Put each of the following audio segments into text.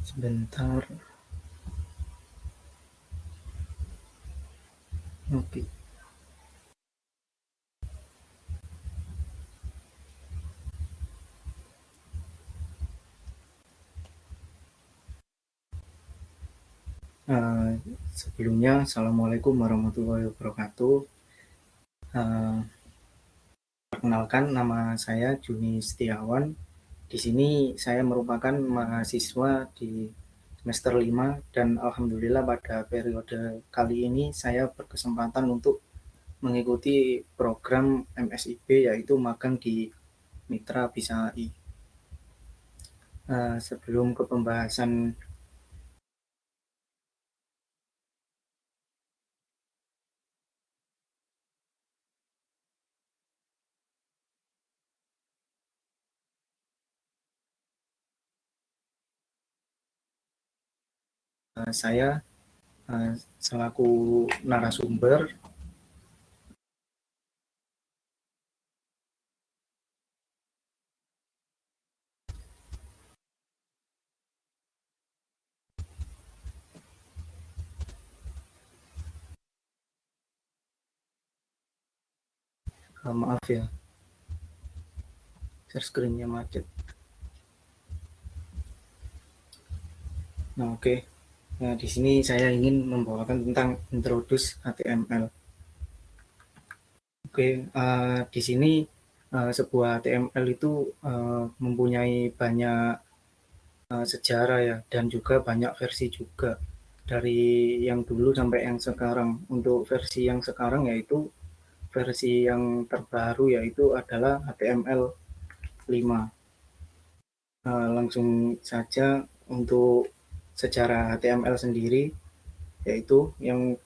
Sebentar. Oke. Uh, Sebelumnya, Assalamualaikum warahmatullahi wabarakatuh. Uh, Perkenalkan, nama saya Juni Setiawan. Di sini saya merupakan mahasiswa di semester 5 dan alhamdulillah pada periode kali ini saya berkesempatan untuk mengikuti program MSIB yaitu magang di Mitra Bisa AI. Sebelum ke pembahasan saya selaku narasumber. Maaf ya, share screen-nya macet. Nah, oke. Nah, di sini saya ingin membawakan tentang introduce HTML. Oke, di sini sebuah HTML itu mempunyai banyak sejarah ya, dan juga banyak versi juga. Dari yang dulu sampai yang sekarang. Untuk versi yang sekarang yaitu versi yang terbaru yaitu adalah HTML 5. Langsung saja untuk sejarah HTML sendiri, yaitu yang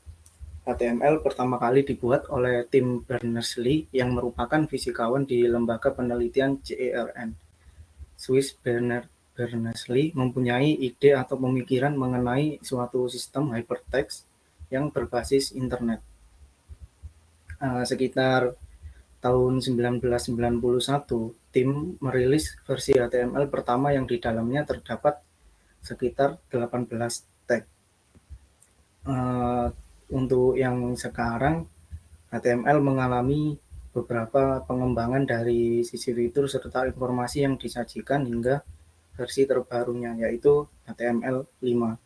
HTML pertama kali dibuat oleh Tim Berners-Lee yang merupakan fisikawan di Lembaga Penelitian CERN. Swiss Berners-Lee mempunyai ide atau pemikiran mengenai suatu sistem hypertext yang berbasis internet. Sekitar tahun 1991, tim merilis versi HTML pertama yang di dalamnya terdapat sekitar 18 tag. Untuk yang sekarang, HTML mengalami beberapa pengembangan dari sisi fitur serta informasi yang disajikan hingga versi terbarunya, yaitu HTML 5.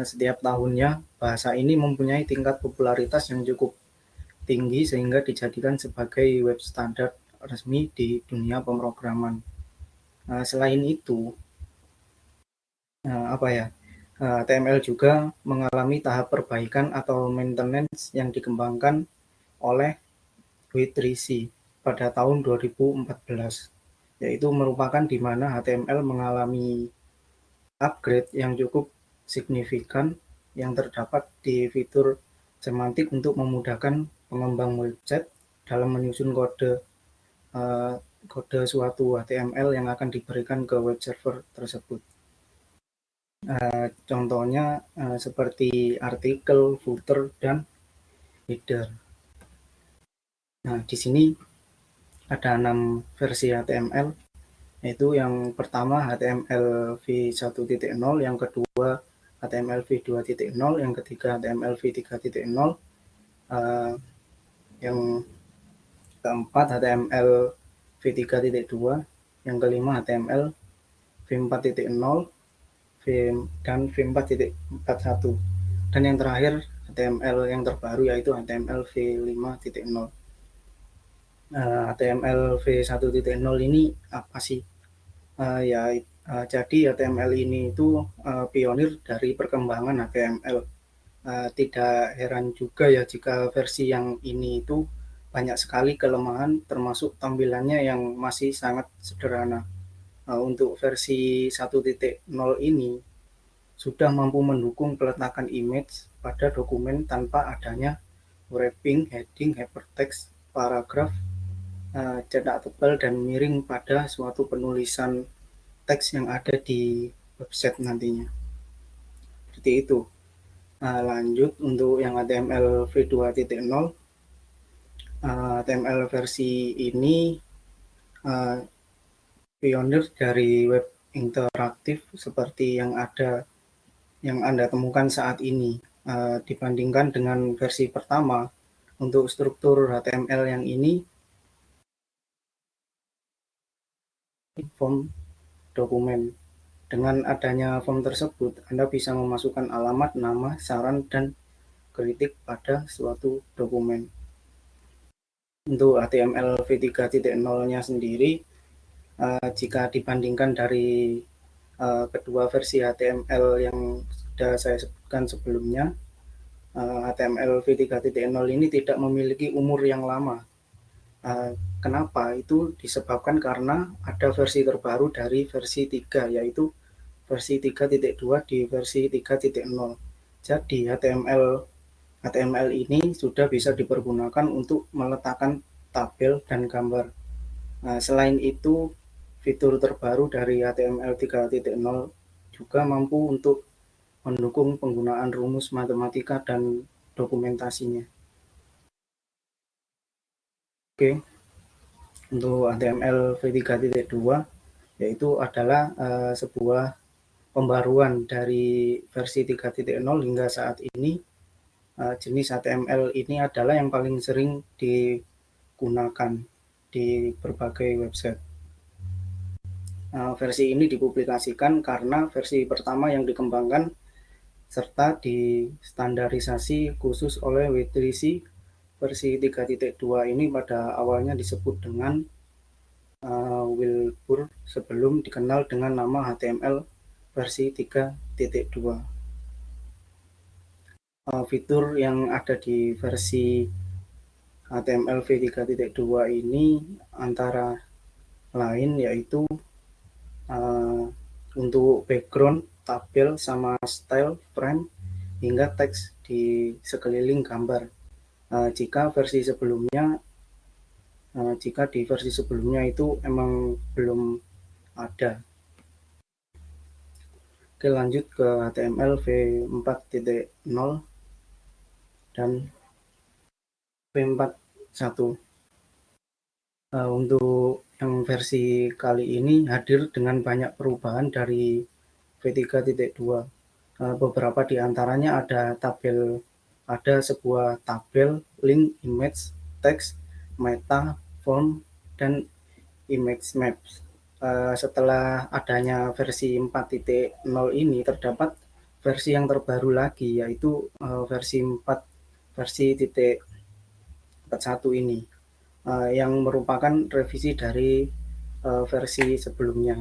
Setiap tahunnya, bahasa ini mempunyai tingkat popularitas yang cukup tinggi sehingga dijadikan sebagai web standar resmi di dunia pemrograman. Selain itu, HTML juga mengalami tahap perbaikan atau maintenance yang dikembangkan oleh W3C pada tahun 2014, yaitu merupakan di mana HTML mengalami upgrade yang cukup signifikan yang terdapat di fitur semantik untuk memudahkan pengembang website dalam menyusun kode suatu HTML yang akan diberikan ke web server tersebut. Contohnya seperti artikel, footer, dan header. Nah, di sini ada 6 versi HTML, yaitu yang pertama HTML v1.0, yang kedua HTML v2.0, yang ketiga HTML v3.0, yang keempat HTML v3.2, yang kelima HTML v4.0, dan v4.41, dan yang terakhir HTML yang terbaru yaitu HTML v5.0. HTML v1.0 ini apa sih? Jadi HTML ini itu pionir dari perkembangan HTML. Tidak heran juga ya jika versi yang ini itu banyak sekali kelemahan, termasuk tampilannya yang masih sangat sederhana. Untuk versi 1.0 ini sudah mampu mendukung peletakan image pada dokumen tanpa adanya wrapping, heading, hypertext, paragraf, cetak tebal, dan miring pada suatu penulisan teks yang ada di website nantinya. Seperti itu. Lanjut untuk yang HTML v2.0, HTML versi ini pionir dari web interaktif seperti yang Anda temukan saat ini, dibandingkan dengan versi pertama. Untuk struktur HTML yang ini, form dokumen. Dengan adanya form tersebut, Anda bisa memasukkan alamat, nama, saran, dan kritik pada suatu dokumen. Untuk HTML v3.0-nya sendiri, jika dibandingkan dari kedua versi HTML yang sudah saya sebutkan sebelumnya, HTML v3.0 ini tidak memiliki umur yang lama. Kenapa? Itu disebabkan karena ada versi terbaru dari versi 3, yaitu versi 3.2 di versi 3.0. Jadi HTML ini sudah bisa dipergunakan untuk meletakkan tabel dan gambar. Selain itu, fitur terbaru dari HTML 3.0 juga mampu untuk mendukung penggunaan rumus matematika dan dokumentasinya. Oke, untuk HTML v3.2 yaitu adalah sebuah pembaruan dari versi 3.0 hingga saat ini. Jenis HTML ini adalah yang paling sering digunakan di berbagai website. Versi ini dipublikasikan karena versi pertama yang dikembangkan serta distandarisasi khusus oleh W3C. Versi 3.2 ini pada awalnya disebut dengan Wilbur sebelum dikenal dengan nama HTML versi 3.2. Fitur yang ada di versi HTML v3.2 ini antara lain yaitu untuk background, tabel, sama style, frame, hingga teks di sekeliling gambar. Jika di versi sebelumnya itu emang belum ada. Oke, lanjut ke HTML v4.0 dan v4.1. Untuk yang versi kali ini hadir dengan banyak perubahan dari v3.2. Beberapa di antaranya ada sebuah tabel, link, image, teks, meta, form, dan image maps. Setelah adanya versi 4.0 ini terdapat versi yang terbaru lagi, yaitu versi 4.1 ini, yang merupakan revisi dari versi sebelumnya.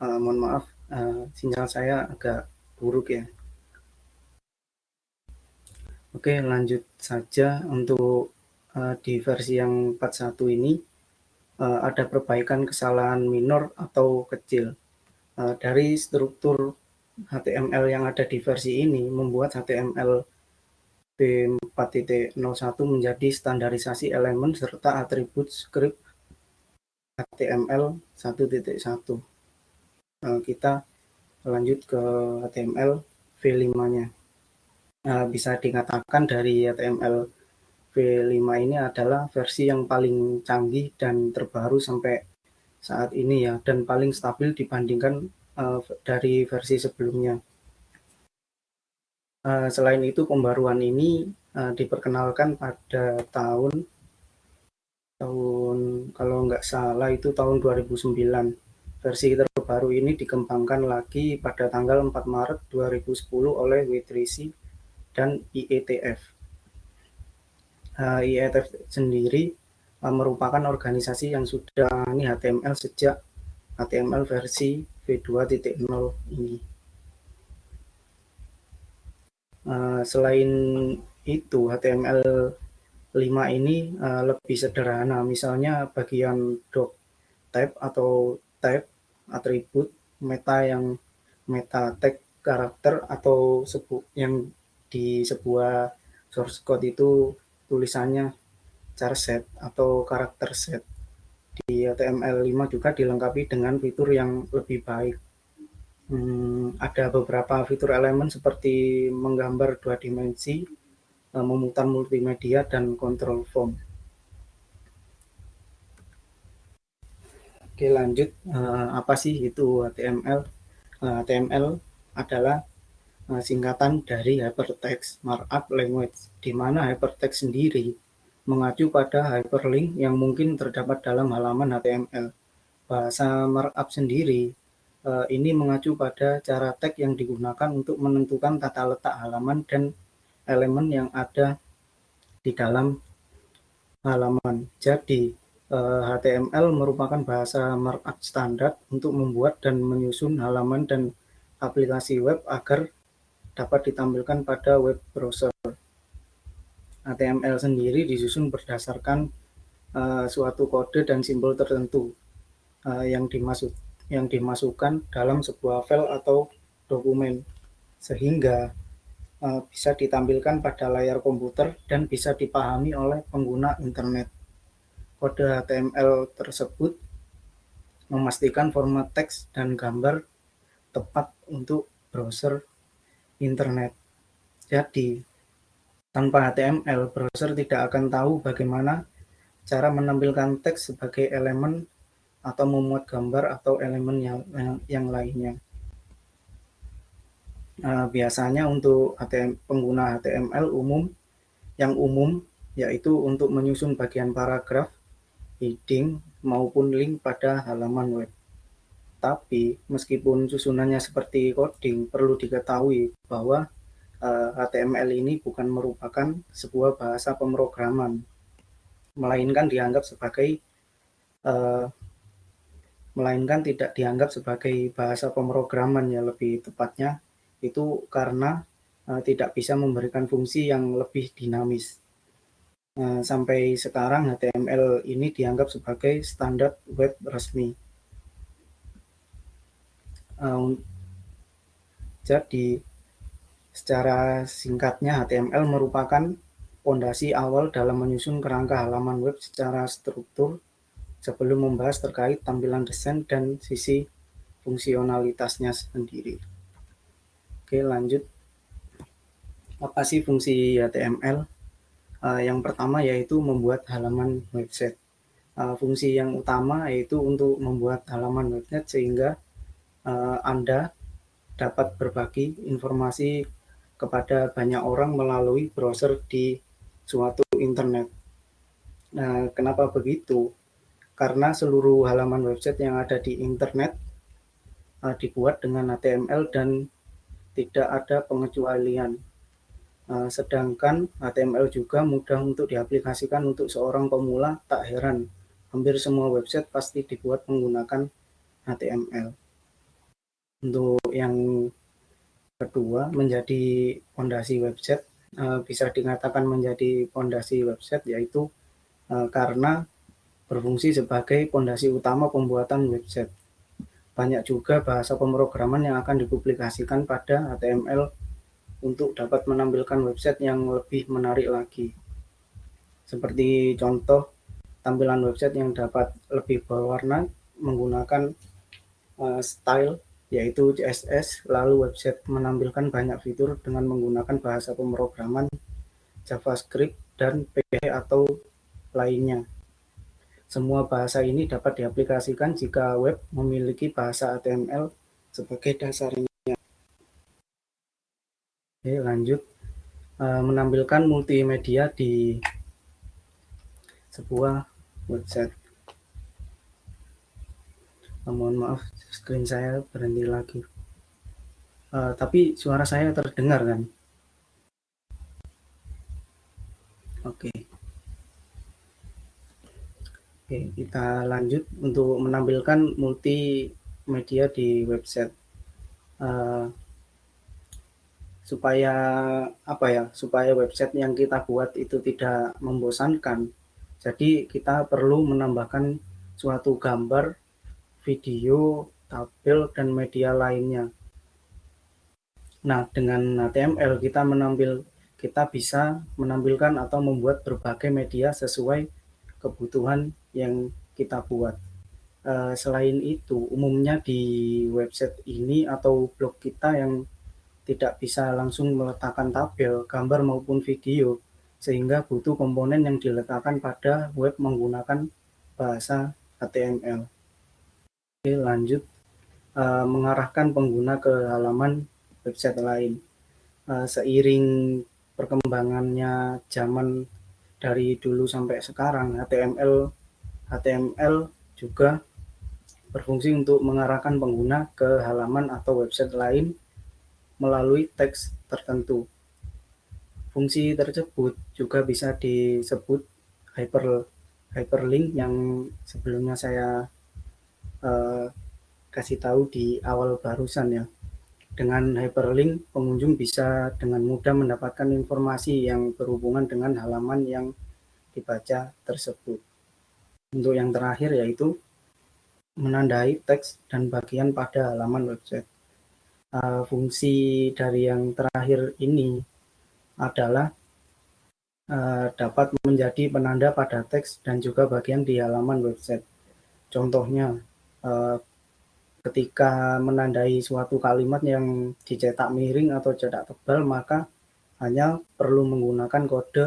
Mohon maaf, sinyal saya agak buruk ya. Oke, lanjut saja. Untuk di versi yang 4.1 ini ada perbaikan kesalahan minor atau kecil. Dari struktur HTML yang ada di versi ini membuat HTML v4.01 menjadi standarisasi elemen serta atribut script HTML 1.1. Kita lanjut ke HTML v5-nya. Bisa dikatakan dari HTML v5 ini adalah versi yang paling canggih dan terbaru sampai saat ini ya, dan paling stabil dibandingkan dari versi sebelumnya. Selain itu, pembaruan ini diperkenalkan pada tahun kalau nggak salah itu tahun 2009. Versi terbaru ini dikembangkan lagi pada tanggal 4 Maret 2010 oleh W3C dan IETF. IETF sendiri merupakan organisasi yang sudah menangani HTML sejak HTML versi v2.0 ini. Selain itu, HTML 5 ini lebih sederhana. Misalnya bagian doc type atau type atribut, meta tag karakter, atau yang di sebuah source code itu tulisannya char set atau karakter set. Di HTML 5 juga dilengkapi dengan fitur yang lebih baik. Ada beberapa fitur elemen seperti menggambar 2 dimensi, memutar multimedia dan kontrol form. Oke, lanjut. Apa sih itu HTML? HTML adalah singkatan dari Hypertext Markup Language, di mana hypertext sendiri mengacu pada hyperlink yang mungkin terdapat dalam halaman HTML. Bahasa markup sendiri ini mengacu pada cara tag yang digunakan untuk menentukan tata letak halaman dan elemen yang ada di dalam halaman. Jadi, HTML merupakan bahasa markup standar untuk membuat dan menyusun halaman dan aplikasi web agar dapat ditampilkan pada web browser. HTML sendiri disusun berdasarkan suatu kode dan simbol tertentu yang dimasukkan dalam sebuah file atau dokumen, sehingga bisa ditampilkan pada layar komputer dan bisa dipahami oleh pengguna internet. Kode HTML tersebut memastikan format teks dan gambar tepat untuk browser internet. Jadi, tanpa HTML, browser tidak akan tahu bagaimana cara menampilkan teks sebagai elemen atau memuat gambar atau elemen yang lainnya. Biasanya untuk pengguna HTML yang umum yaitu untuk menyusun bagian paragraf, heading, maupun link pada halaman web. Tapi meskipun susunannya seperti coding, perlu diketahui bahwa HTML ini bukan merupakan sebuah bahasa pemrograman, melainkan tidak dianggap sebagai bahasa pemrograman, ya lebih tepatnya itu karena tidak bisa memberikan fungsi yang lebih dinamis. Sampai sekarang HTML ini dianggap sebagai standar web resmi. Jadi secara singkatnya, HTML merupakan fondasi awal dalam menyusun kerangka halaman web secara struktur sebelum membahas terkait tampilan desain dan sisi fungsionalitasnya sendiri. Oke, lanjut. Apa sih fungsi HTML? Yang pertama yaitu membuat halaman website. Fungsi yang utama yaitu untuk membuat halaman website sehingga Anda dapat berbagi informasi kepada banyak orang melalui browser di suatu internet. Nah, kenapa begitu? Karena seluruh halaman website yang ada di internet dibuat dengan HTML dan tidak ada pengecualian. Sedangkan HTML juga mudah untuk diaplikasikan untuk seorang pemula. Tak heran, hampir semua website pasti dibuat menggunakan HTML. Untuk yang kedua, menjadi fondasi website, bisa dikatakan menjadi fondasi website yaitu karena berfungsi sebagai fondasi utama pembuatan website. Banyak juga bahasa pemrograman yang akan dipublikasikan pada HTML untuk dapat menampilkan website yang lebih menarik lagi. Seperti contoh, tampilan website yang dapat lebih berwarna menggunakan style yaitu CSS, lalu website menampilkan banyak fitur dengan menggunakan bahasa pemrograman JavaScript dan PHP atau lainnya. Semua bahasa ini dapat diaplikasikan jika web memiliki bahasa HTML sebagai dasarnya. Oke, lanjut. Menampilkan multimedia di sebuah website. Mohon maaf, screen saya berhenti lagi. Tapi suara saya terdengar kan? Oke. Oke, kita lanjut untuk menampilkan multimedia di website. Supaya website yang kita buat itu tidak membosankan. Jadi kita perlu menambahkan suatu gambar, video, tabel, dan media lainnya. Nah, dengan HTML kita bisa menampilkan atau membuat berbagai media sesuai kebutuhan yang kita buat. Selain itu, umumnya di website ini atau blog kita yang tidak bisa langsung meletakkan tabel, gambar maupun video, sehingga butuh komponen yang diletakkan pada web menggunakan bahasa HTML. Oke, lanjut. Mengarahkan pengguna ke halaman website lain. Seiring perkembangannya zaman dari dulu sampai sekarang, HTML juga berfungsi untuk mengarahkan pengguna ke halaman atau website lain melalui teks tertentu. Fungsi tersebut juga bisa disebut hyperlink yang sebelumnya saya kasih tahu di awal barusan ya. Dengan hyperlink, pengunjung bisa dengan mudah mendapatkan informasi yang berhubungan dengan halaman yang dibaca tersebut. Untuk yang terakhir yaitu menandai teks dan bagian pada halaman website. Fungsi dari yang terakhir ini adalah dapat menjadi penanda pada teks dan juga bagian di halaman website. Contohnya, ketika menandai suatu kalimat yang dicetak miring atau cetak tebal, maka hanya perlu menggunakan kode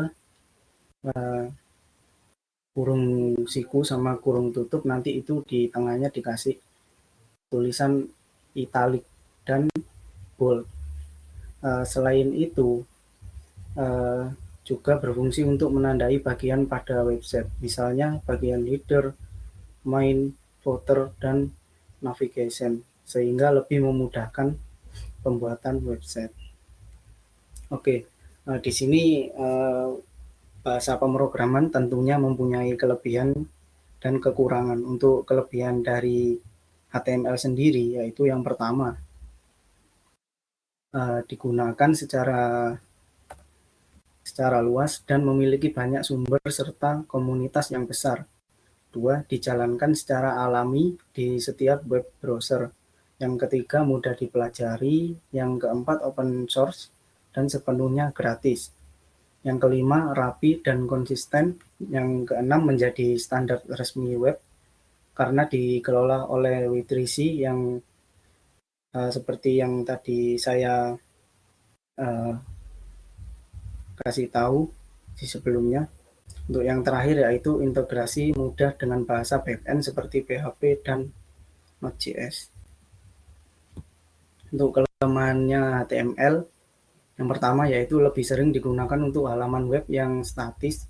kurung siku sama kurung tutup, nanti itu di tengahnya dikasih tulisan italic dan bold. Selain itu, juga berfungsi untuk menandai bagian pada website, misalnya bagian header, main, footer, dan navigation, sehingga lebih memudahkan pembuatan website. Oke, di sini bahasa pemrograman tentunya mempunyai kelebihan dan kekurangan. Untuk kelebihan dari HTML sendiri, yaitu yang pertama, digunakan secara luas dan memiliki banyak sumber serta komunitas yang besar. 2. Dijalankan secara alami di setiap web browser. Yang ketiga, mudah dipelajari. Yang keempat, open source dan sepenuhnya gratis. Yang kelima, rapi dan konsisten. Yang keenam, menjadi standar resmi web karena dikelola oleh W3C yang seperti yang tadi saya kasih tahu di sebelumnya. Untuk yang terakhir yaitu integrasi mudah dengan bahasa backend seperti PHP dan Node.js. Untuk kelemahannya HTML, yang pertama yaitu lebih sering digunakan untuk halaman web yang statis.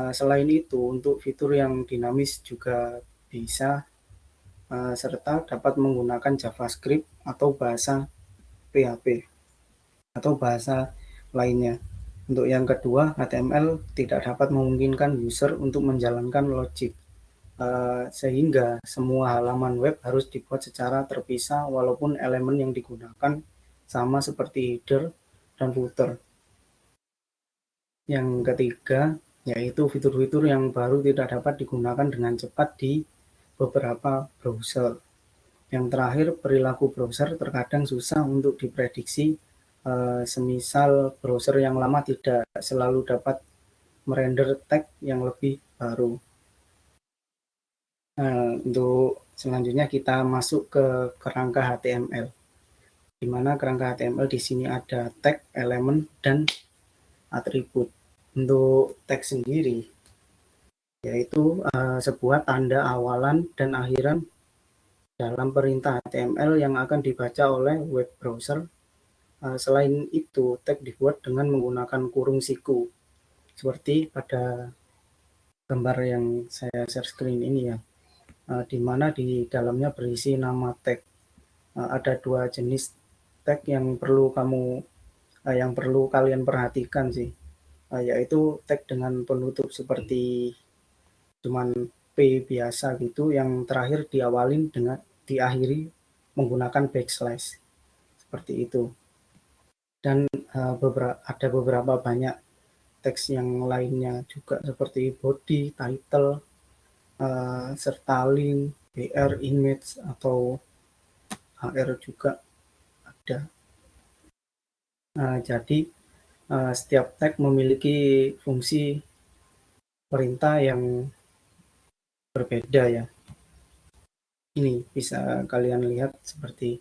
Selain itu, untuk fitur yang dinamis juga bisa, serta dapat menggunakan JavaScript atau bahasa PHP atau bahasa lainnya. Untuk yang kedua, HTML tidak dapat memungkinkan user untuk menjalankan logik, sehingga semua halaman web harus dibuat secara terpisah walaupun elemen yang digunakan sama seperti header dan footer. Yang ketiga, yaitu fitur-fitur yang baru tidak dapat digunakan dengan cepat di beberapa browser. Yang terakhir, perilaku browser terkadang susah untuk diprediksi, semisal browser yang lama tidak selalu dapat merender tag yang lebih baru. Untuk selanjutnya kita masuk ke kerangka HTML, di mana kerangka HTML di sini ada tag, elemen, dan atribut. Untuk tag sendiri, yaitu sebuah tanda awalan dan akhiran dalam perintah HTML yang akan dibaca oleh web browser. Selain itu, tag dibuat dengan menggunakan kurung siku, seperti pada gambar yang saya share screen ini ya, di mana di dalamnya berisi nama tag. Ada dua jenis tag yang perlu kalian perhatikan sih, yaitu tag dengan penutup seperti cuman P biasa gitu, yang terakhir diakhiri menggunakan backslash seperti itu. Dan ada beberapa banyak teks yang lainnya juga seperti body, title, serta link, BR, image, atau HR juga ada. Jadi setiap tag memiliki fungsi perintah yang berbeda ya. Ini bisa kalian lihat seperti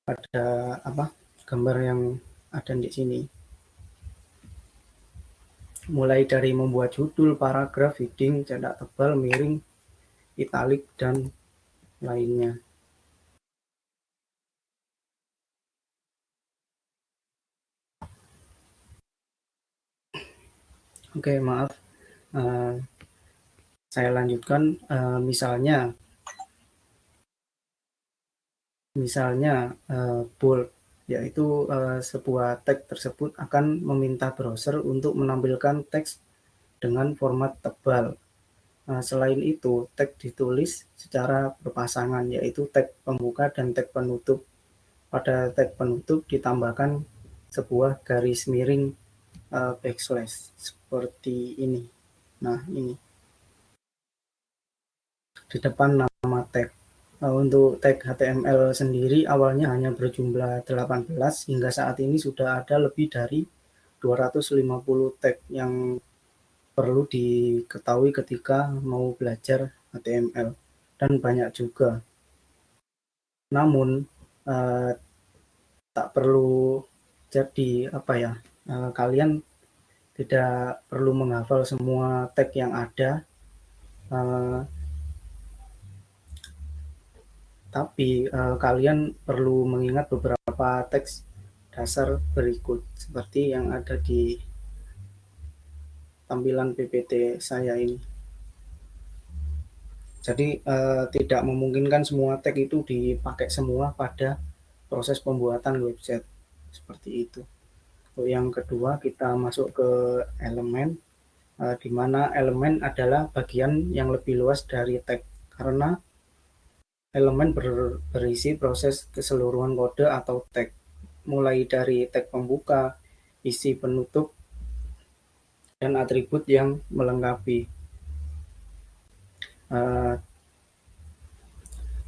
pada gambar yang ada di sini. Mulai dari membuat judul, paragraf, heading, cetak tebal, miring, italik, dan lainnya. Oke, maaf. Saya lanjutkan. Misalnya bold, yaitu sebuah teks tersebut akan meminta browser untuk menampilkan teks dengan format tebal. Selain itu, teks ditulis secara berpasangan, yaitu teks pembuka dan teks penutup. Pada teks penutup ditambahkan sebuah garis miring backslash seperti ini. Nah, ini di depan nama tag. Untuk tag HTML sendiri awalnya hanya berjumlah 18, hingga saat ini sudah ada lebih dari 250 tag yang perlu diketahui ketika mau belajar HTML, dan banyak juga. Namun tak perlu jadi kalian tidak perlu menghafal semua tag yang ada. Tapi kalian perlu mengingat beberapa teks dasar berikut seperti yang ada di tampilan PPT saya ini. Jadi tidak memungkinkan semua tag itu dipakai semua pada proses pembuatan website seperti itu. Yang kedua, kita masuk ke elemen, di mana elemen adalah bagian yang lebih luas dari tag, karena elemen berisi proses keseluruhan kode atau tag, mulai dari tag pembuka, isi penutup, dan atribut yang melengkapi.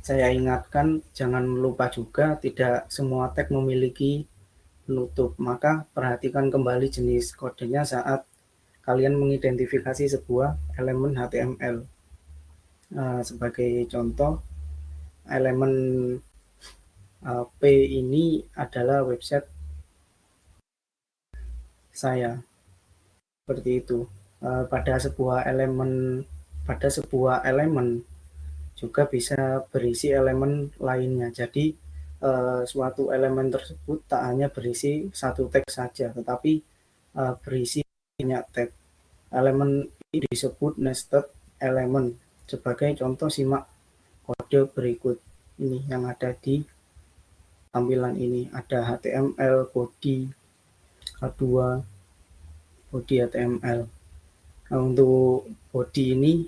Saya ingatkan, jangan lupa juga tidak semua tag memiliki penutup, maka perhatikan kembali jenis kodenya saat kalian mengidentifikasi sebuah elemen HTML. Sebagai contoh, elemen P ini juga website saya. Seperti itu. Pada sebuah elemen juga bisa berisi elemen lainnya. Jadi suatu elemen tersebut tak hanya berisi satu teks saja, tetapi berisi banyak teks. Elemen ini disebut nested element. Sebagai contoh, simak kode berikut ini yang ada di tampilan ini. Ada HTML, body, H2, body HTML. Untuk body ini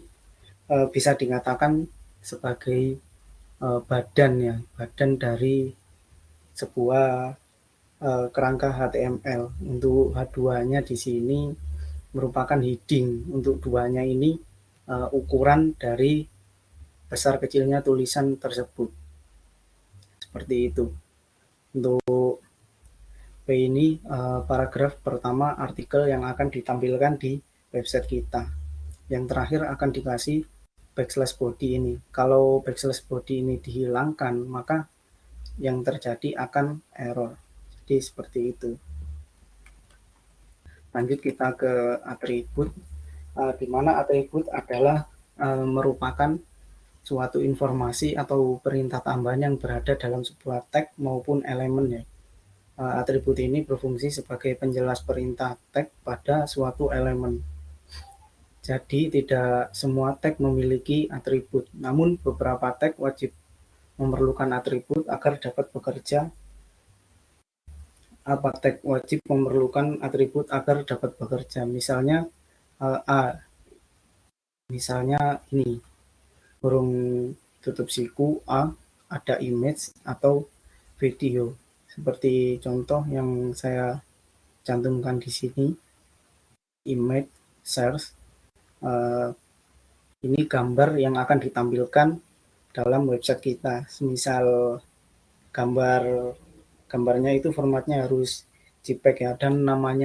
bisa dikatakan sebagai badan dari sebuah kerangka HTML. Untuk H2-nya di sini merupakan heading. Untuk duanya ini ukuran dari besar kecilnya tulisan tersebut. Seperti itu. Untuk P ini paragraf pertama artikel yang akan ditampilkan di website kita. Yang terakhir akan dikasih backslash body ini. Kalau backslash body ini dihilangkan, maka yang terjadi akan error. Jadi seperti itu. Lanjut kita ke atribut, di mana atribut adalah merupakan suatu informasi atau perintah tambahan yang berada dalam sebuah tag maupun elemen ya. Atribut ini berfungsi sebagai penjelas perintah tag pada suatu elemen. Jadi tidak semua tag memiliki atribut, namun beberapa tag wajib memerlukan atribut agar dapat bekerja. Apa tag wajib memerlukan atribut agar dapat bekerja? Misalnya misalnya ini, burung tutup siku A, ada image atau video. Seperti contoh yang saya cantumkan di sini, image search. Ini gambar yang akan ditampilkan dalam website kita. Semisal gambarnya itu formatnya harus JPEG ya, dan nama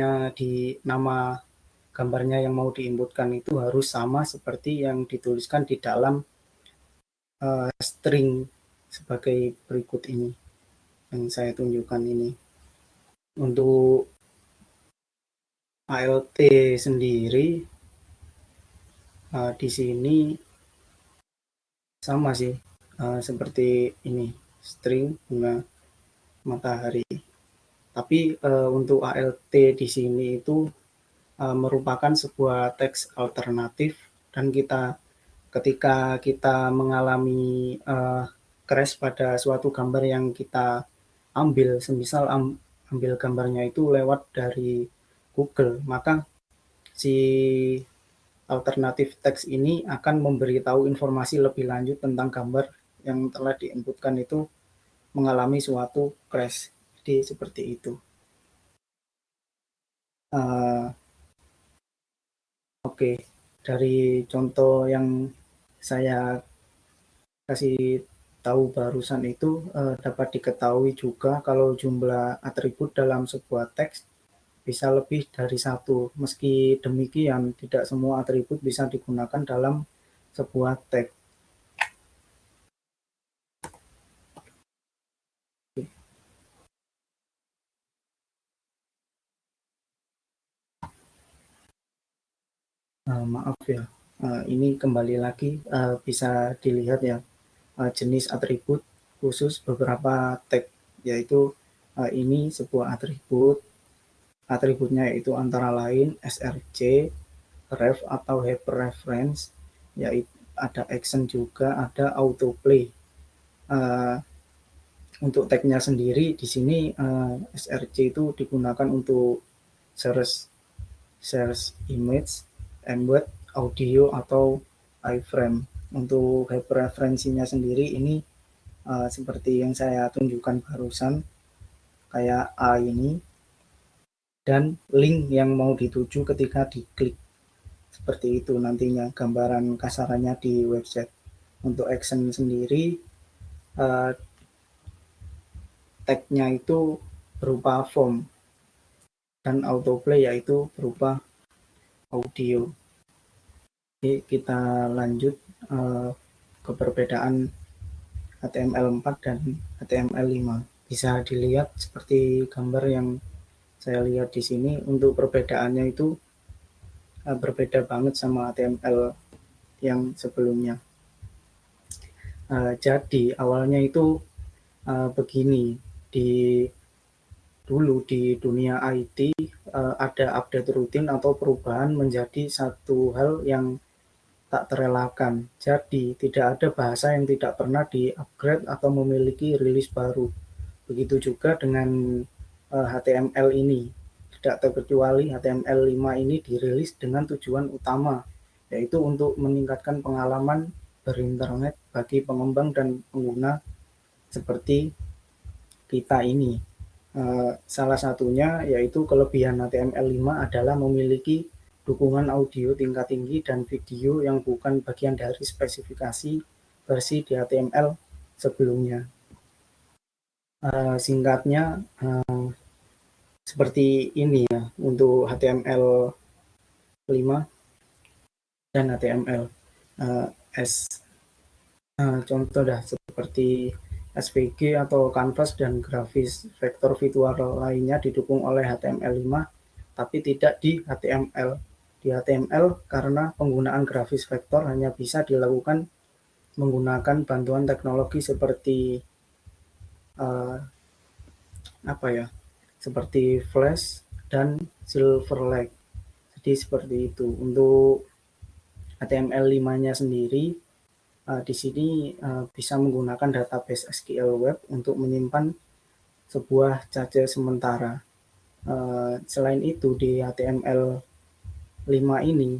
gambarnya yang mau diinputkan itu harus sama seperti yang dituliskan di dalam string sebagai berikut ini yang saya tunjukkan ini. Untuk ALT sendiri di sini sama sih, seperti ini, string bunga matahari. Tapi untuk ALT di sini itu merupakan sebuah teks alternatif, dan ketika kita mengalami crash pada suatu gambar yang kita ambil, semisal ambil gambarnya itu lewat dari Google, maka si alternatif teks ini akan memberitahu informasi lebih lanjut tentang gambar yang telah diinputkan itu mengalami suatu crash. Jadi seperti itu. Uh, Oke, dari contoh yang saya kasih tahu barusan itu dapat diketahui juga kalau jumlah atribut dalam sebuah teks bisa lebih dari satu. Meski demikian, tidak semua atribut bisa digunakan dalam sebuah teks. Maaf ya, ini kembali lagi bisa dilihat ya, jenis atribut khusus beberapa tag, yaitu ini sebuah atributnya yaitu antara lain src, ref atau hyperreference, yaitu ada action juga, ada autoplay. Untuk tagnya sendiri di sini src itu digunakan untuk search image, embed audio atau iframe. Untuk hyperreferensinya sendiri ini seperti yang saya tunjukkan barusan, kayak A ini, dan link yang mau dituju ketika diklik. Seperti itu nantinya gambaran kasarannya di website. Untuk action sendiri, tag-nya itu berupa form, dan autoplay yaitu berupa audio. Oke, kita lanjut ke perbedaan HTML4 dan HTML5. Bisa dilihat seperti gambar yang saya lihat di sini. Untuk perbedaannya itu berbeda banget sama HTML yang sebelumnya. Jadi awalnya itu begini, dulu di dunia IT ada update rutin atau perubahan menjadi satu hal yang tak terelakkan. Jadi tidak ada bahasa yang tidak pernah di-upgrade atau memiliki rilis baru. Begitu juga dengan HTML ini. Tidak terkecuali HTML5 ini dirilis dengan tujuan utama, yaitu untuk meningkatkan pengalaman berinternet bagi pengembang dan pengguna seperti kita ini. Salah satunya yaitu kelebihan HTML5 adalah memiliki dukungan audio tingkat tinggi dan video yang bukan bagian dari spesifikasi versi di HTML sebelumnya. Singkatnya seperti ini ya untuk HTML5 dan HTML. Contoh dah seperti SVG atau Canvas dan grafis vektor virtual lainnya didukung oleh HTML5, tapi tidak di HTML. Di HTML karena penggunaan grafis vektor hanya bisa dilakukan menggunakan bantuan teknologi seperti seperti Flash dan Silverlight. Jadi seperti itu. Untuk HTML5-nya sendiri di sini bisa menggunakan database SQL Web untuk menyimpan sebuah cache sementara. Selain itu di HTML5 ini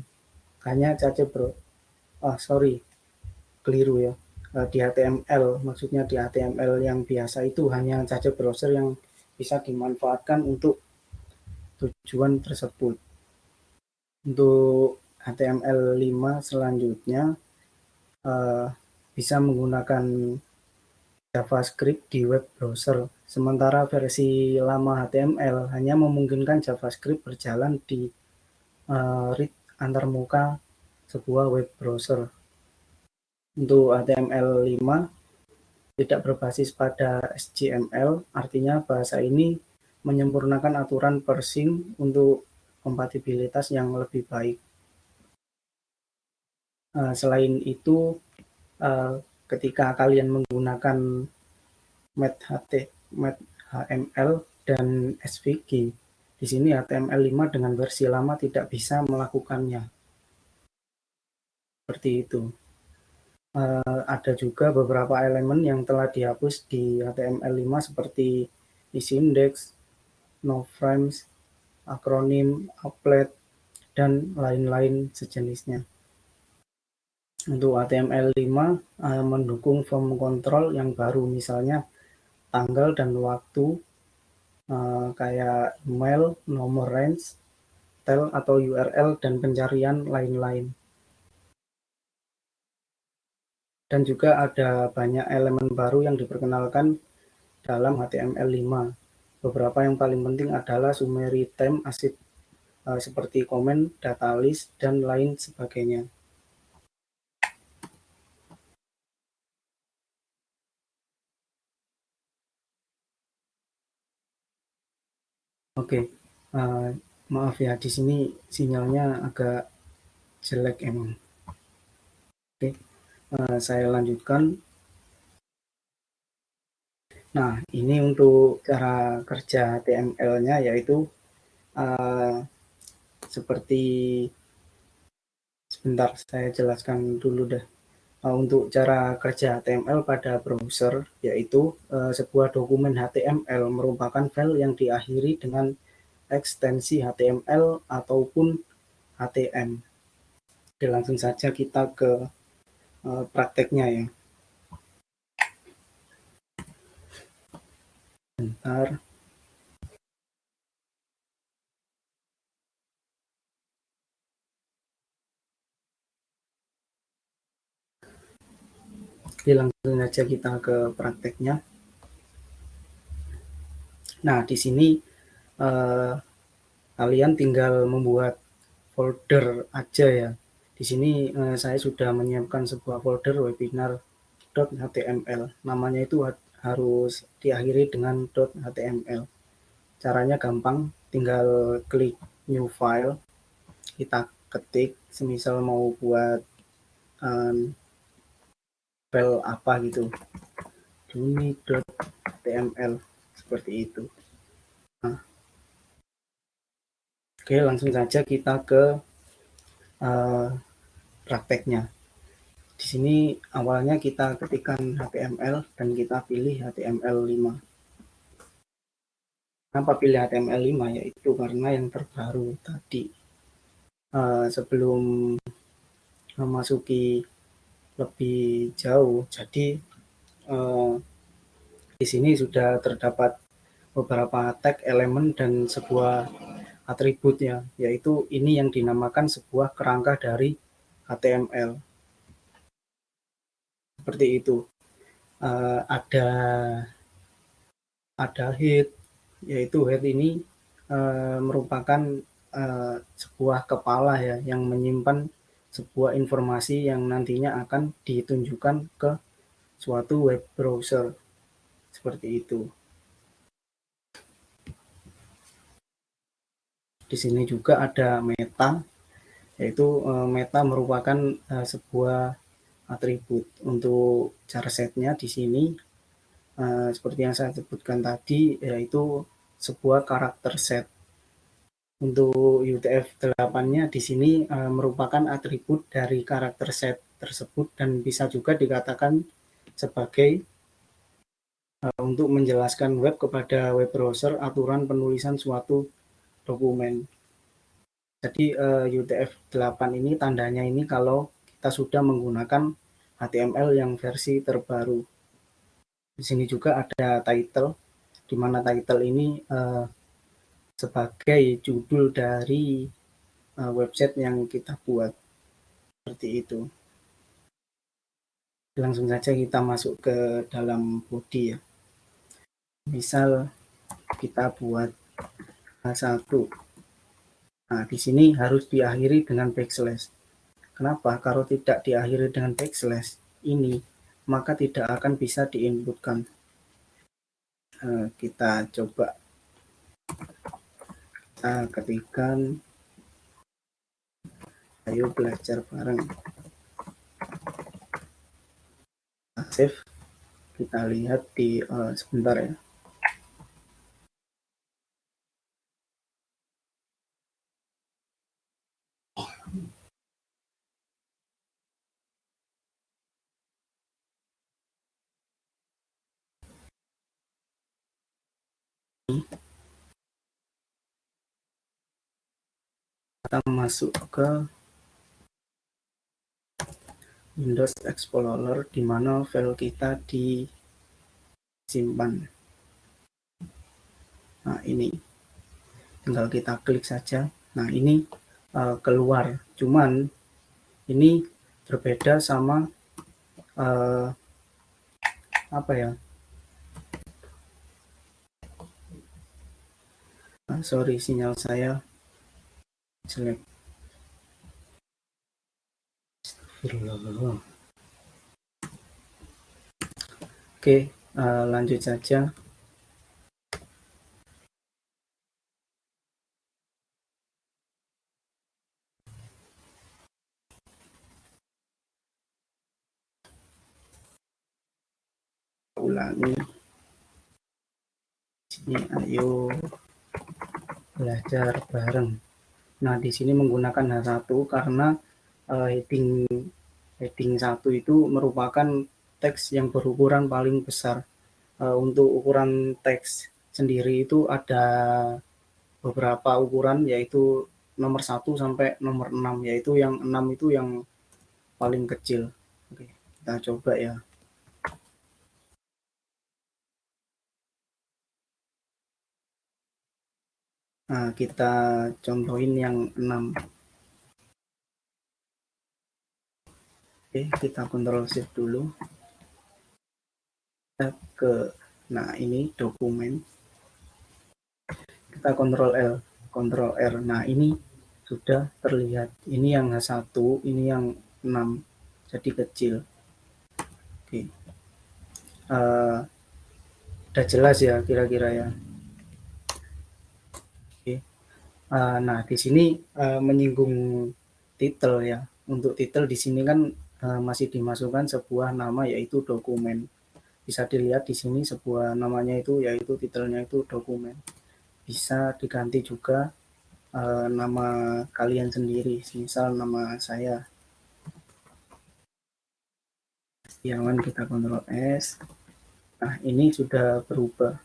hanya cache keliru ya. Di HTML, maksudnya di HTML yang biasa itu hanya cache browser yang bisa dimanfaatkan untuk tujuan tersebut. Untuk HTML5 selanjutnya bisa menggunakan JavaScript di web browser. Sementara versi lama HTML hanya memungkinkan JavaScript berjalan di read antarmuka sebuah web browser. Untuk HTML5 tidak berbasis pada HTML, artinya bahasa ini menyempurnakan aturan parsing untuk kompatibilitas yang lebih baik. Selain itu, ketika kalian menggunakan HTML dan SVG, di sini HTML5 dengan versi lama tidak bisa melakukannya. Seperti itu. Ada juga beberapa elemen yang telah dihapus di HTML5 seperti isi index, no frames, akronim, applet, dan lain-lain sejenisnya. Untuk HTML5 mendukung form control yang baru, misalnya tanggal dan waktu, kayak email, nomor range, tel atau URL, dan pencarian lain-lain. Dan juga ada banyak elemen baru yang diperkenalkan dalam HTML5. Beberapa yang paling penting adalah summary theme asset seperti komen, data list, dan lain sebagainya. Oke, maaf ya, di sini sinyalnya agak jelek emang. Oke, saya lanjutkan. Nah, ini untuk cara kerja HTML-nya, yaitu seperti, sebentar saya jelaskan dulu deh. Untuk cara kerja HTML pada browser, yaitu sebuah dokumen HTML merupakan file yang diakhiri dengan ekstensi HTML ataupun HTM. Oke, langsung saja kita ke prakteknya ya. Bentar. Oke, langsung saja kita ke prakteknya. Nah, di sini kalian tinggal membuat folder aja ya. Di sini saya sudah menyiapkan sebuah folder webinar.html. Namanya itu harus diakhiri dengan .html. Caranya gampang, tinggal klik new file, kita ketik, semisal mau buat file apa gitu, juni.html, seperti itu. Nah, oke, langsung saja kita ke prakteknya. Di sini awalnya kita ketikkan HTML dan kita pilih HTML5. Kenapa pilih HTML5? Yaitu karena yang terbaru tadi. Sebelum memasuki lebih jauh, jadi di sini sudah terdapat beberapa tag, elemen, dan sebuah atributnya, yaitu ini yang dinamakan sebuah kerangka dari HTML. Seperti itu. Ada head, yaitu head ini merupakan sebuah kepala ya, yang menyimpan sebuah informasi yang nantinya akan ditunjukkan ke suatu web browser. Seperti itu. Di sini juga ada meta, yaitu meta merupakan sebuah atribut. Untuk cara setnya di sini seperti yang saya sebutkan tadi, yaitu sebuah karakter set. Untuk UTF-8-nya di sini merupakan atribut dari karakter set tersebut dan bisa juga dikatakan sebagai untuk menjelaskan web kepada web browser aturan penulisan suatu dokumen. Jadi UTF-8 ini tandanya ini kalau kita sudah menggunakan HTML yang versi terbaru. Di sini juga ada title, di mana title ini sebagai judul dari website yang kita buat. Seperti itu. Langsung saja kita masuk ke dalam body ya. Misal kita buat satu. Nah, di sini harus diakhiri dengan backslash. Kenapa? Kalau tidak diakhiri dengan backslash ini, maka tidak akan bisa diinputkan. Kita coba Kita ketikkan ayo belajar bareng. Save, kita lihat di sebentar ya. Kita masuk ke Windows Explorer di mana file kita disimpan. Nah, ini tinggal kita klik saja. Nah, ini keluar. Cuman ini berbeda sama apa ya? Sorry, sinyal saya jelek. Oke, lanjut saja. Ulangi. Sini ayo belajar bareng. Nah, di sini menggunakan H1 karena heading 1 itu merupakan teks yang berukuran paling besar. Untuk ukuran teks sendiri itu ada beberapa ukuran, yaitu nomor 1 sampai nomor 6, yaitu yang 6 itu yang paling kecil. Oke, kita coba ya. Nah, kita contohin yang 6. Oke, kita Ctrl Shift dulu. Kita ke, nah ini dokumen. Kita Ctrl L, Ctrl R. Nah, ini sudah terlihat. Ini yang H1, ini yang 6. Jadi kecil. Oke. Udah jelas ya kira-kira ya. Oke. Nah, di sini menyinggung titel ya. Untuk titel di sini kan masih dimasukkan sebuah nama, yaitu dokumen. Bisa dilihat di sini sebuah namanya itu, yaitu titelnya itu dokumen. Bisa diganti juga nama kalian sendiri, misal nama saya Setiawan, kita Ctrl S. Nah, ini sudah berubah.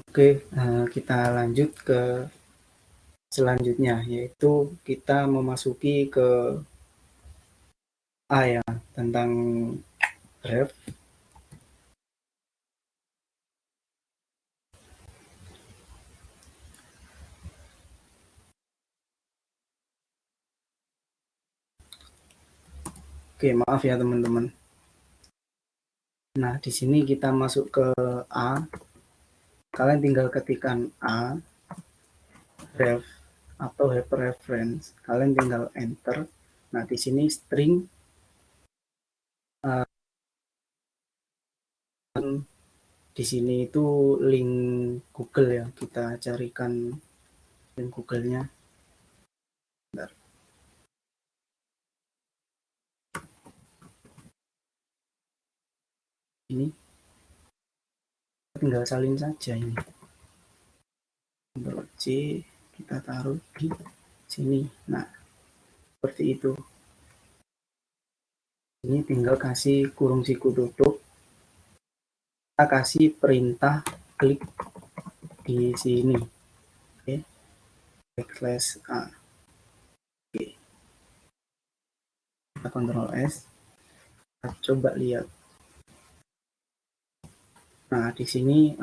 Oke, kita lanjut ke selanjutnya, yaitu kita memasuki ke A ya, tentang graph. Oke, maaf ya teman-teman. Nah, di sini kita masuk ke A. Kalian tinggal ketikkan A, ref, atau hyperreference. Kalian tinggal enter. Nah, di sini string di sini itu link Google ya. Kita carikan link Google-nya. Bentar. Ini tinggal salin saja ini. Ctrl C, kita taruh di sini. Nah, seperti itu. Ini tinggal kasih kurung siku tutup. Kita kasih perintah klik di sini. Oke. Backslash A. Oke. Kita Ctrl S. Kita coba lihat. Nah, di sini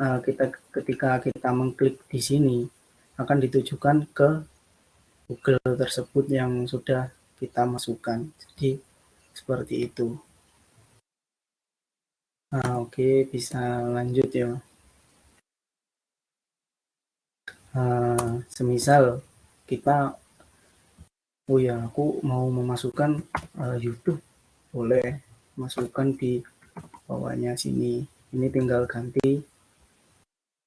ketika kita mengklik di sini akan ditujukan ke Google tersebut yang sudah kita masukkan. Jadi seperti itu. Nah, oke, bisa lanjut ya. Semisal kita, oh ya, aku mau memasukkan YouTube, boleh masukkan di bawahnya sini. Ini tinggal ganti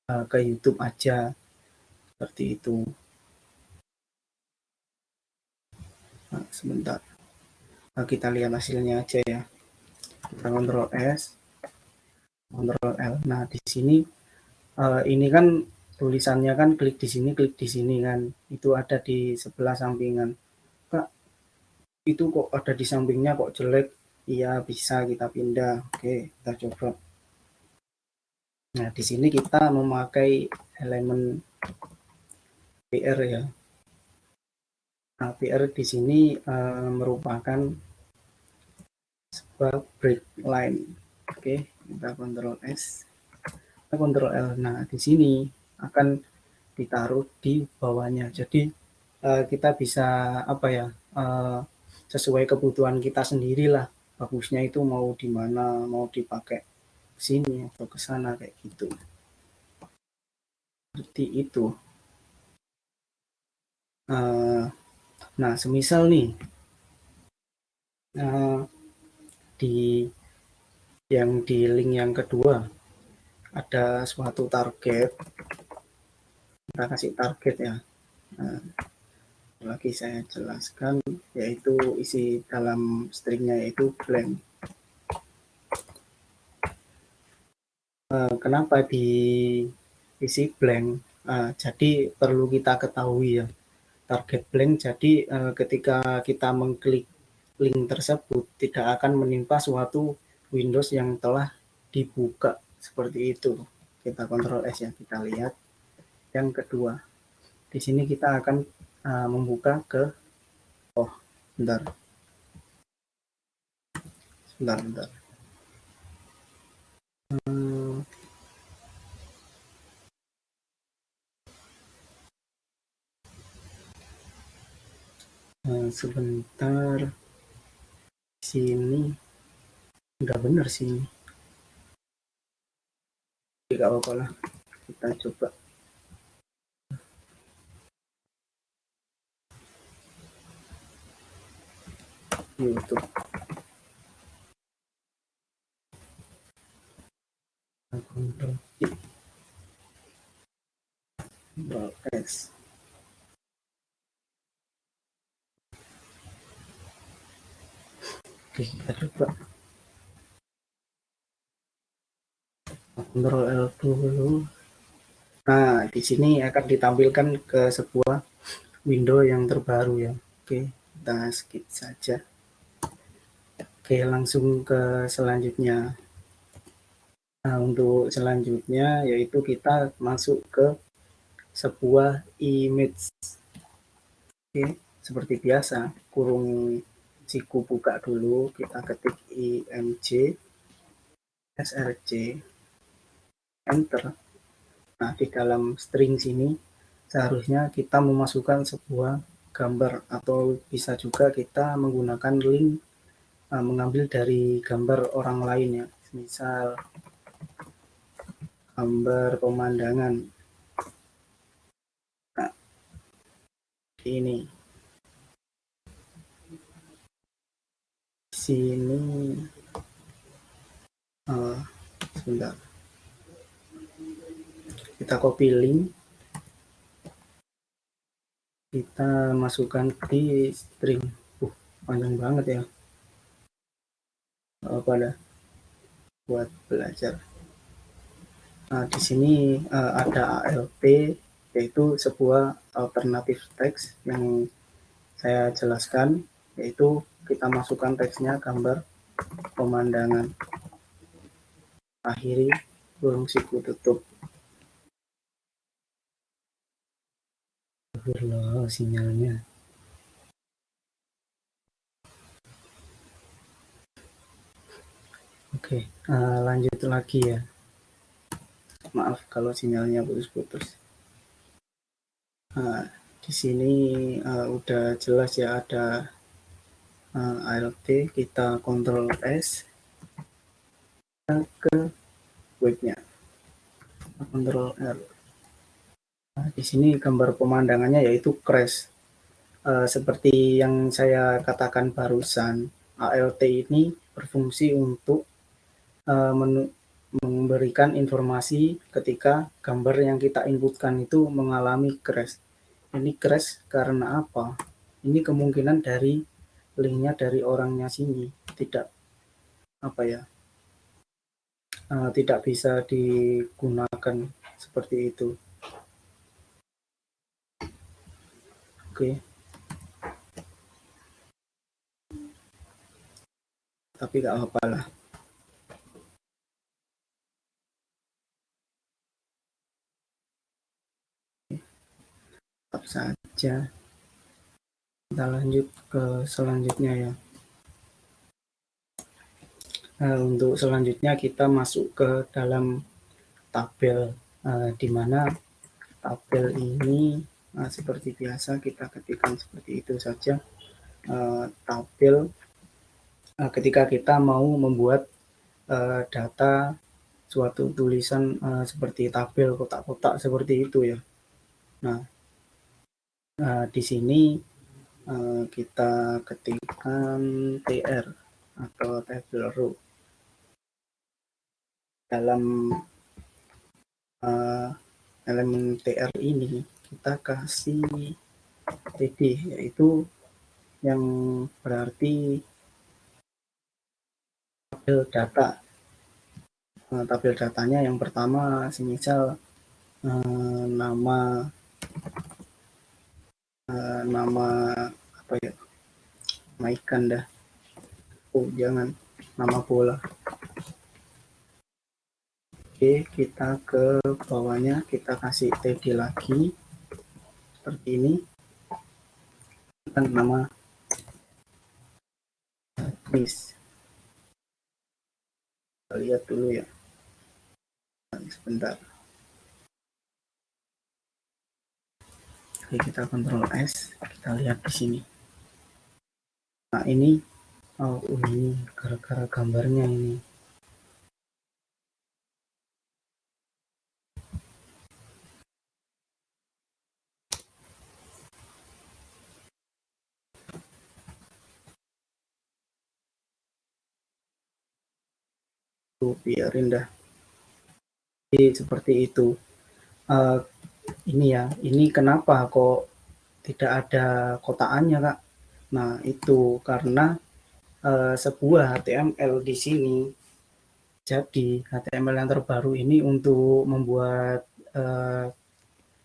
ke YouTube aja, seperti itu. Nah, sebentar. Nah, kita lihat hasilnya aja ya. Kita Ctrl S, Ctrl L. Nah, di sini ini kan tulisannya kan klik di sini kan. Itu ada di sebelah sampingan. Kak, itu kok ada di sampingnya kok jelek? Iya, bisa kita pindah. Oke, kita coba. Nah, di sini kita memakai elemen PR ya. Nah, PR di sini merupakan sebuah break line. Oke, kita Ctrl S, kita Ctrl L. Nah, di sini akan ditaruh di bawahnya. Jadi kita bisa apa ya, sesuai kebutuhan kita sendirilah. Bagusnya itu mau di mana, mau dipakai sini atau ke sana kayak gitu. Seperti itu. Nah, semisal nih di di link yang kedua ada suatu target, kita kasih target ya. Nah, lagi saya jelaskan, yaitu isi dalam stringnya yaitu blank. Kenapa diisi blank? Jadi perlu kita ketahui ya, target blank. Jadi ketika kita mengklik link tersebut tidak akan menimpa suatu Windows yang telah dibuka, seperti itu. Kita Ctrl S ya, kita lihat yang kedua. Di sini kita akan membuka ke bentar. Sebentar. Sini nggak benar sih. Nggak apa-apa lah. Kita coba YouTube. Ctrl S. Oke, kita coba. Ctrl L dulu. Nah, di sini akan ditampilkan ke sebuah window yang terbaru ya. Oke, kita skip saja. Oke, langsung ke selanjutnya. Nah, untuk selanjutnya yaitu kita masuk ke sebuah image. Oke, seperti biasa, kurung siku buka dulu, kita ketik img src, enter. Nah, di dalam string sini seharusnya kita memasukkan sebuah gambar, atau bisa juga kita menggunakan link mengambil dari gambar orang lain ya, misal gambar pemandangan. Nah, ini sini sebentar, kita copy link, kita masukkan di string. Panjang banget ya, apa dah buat belajar. Nah, di sini ada ALT, yaitu sebuah alternatif teks yang saya jelaskan, yaitu kita masukkan teksnya gambar pemandangan. Akhiri kurung siku tutup. Loh, sinyalnya. Oke, lanjut lagi ya. Maaf kalau sinyalnya putus-putus. Di sini udah jelas ya, ada ALT, kita Ctrl S ke webnya, Ctrl R. Nah, di sini gambar pemandangannya yaitu crash. Seperti yang saya katakan barusan, ALT ini berfungsi untuk memberikan informasi ketika gambar yang kita inputkan itu mengalami crash. Ini crash karena apa? Ini kemungkinan dari linknya dari orangnya sini tidak apa ya, tidak bisa digunakan seperti itu. Oke, tapi nggak apa-apa lah. Tetap saja kita lanjut ke selanjutnya ya. Untuk selanjutnya kita masuk ke dalam tabel, di mana tabel ini seperti biasa kita ketikkan seperti itu saja. Tabel ketika kita mau membuat data suatu tulisan seperti tabel kotak-kotak seperti itu ya. Nah, di sini kita ketikkan TR atau table row. Dalam elemen TR ini kita kasih TD, yaitu yang berarti tabel data. Tabel datanya yang pertama semisal nama apa ya, nama ikan dah, jangan nama bola. Oke, kita ke bawahnya kita kasih TD lagi seperti ini, dan nama Chris. Kita lihat dulu ya, sebentar. Oke, kita Ctrl S, kita lihat di sini. Nah ini, ini gara-gara gambarnya ini. Tuh, biarin dah. Jadi, seperti itu. Ini ya, ini kenapa kok tidak ada kotakannya, Kak? Nah, itu karena sebuah HTML di sini. Jadi, HTML yang terbaru ini untuk membuat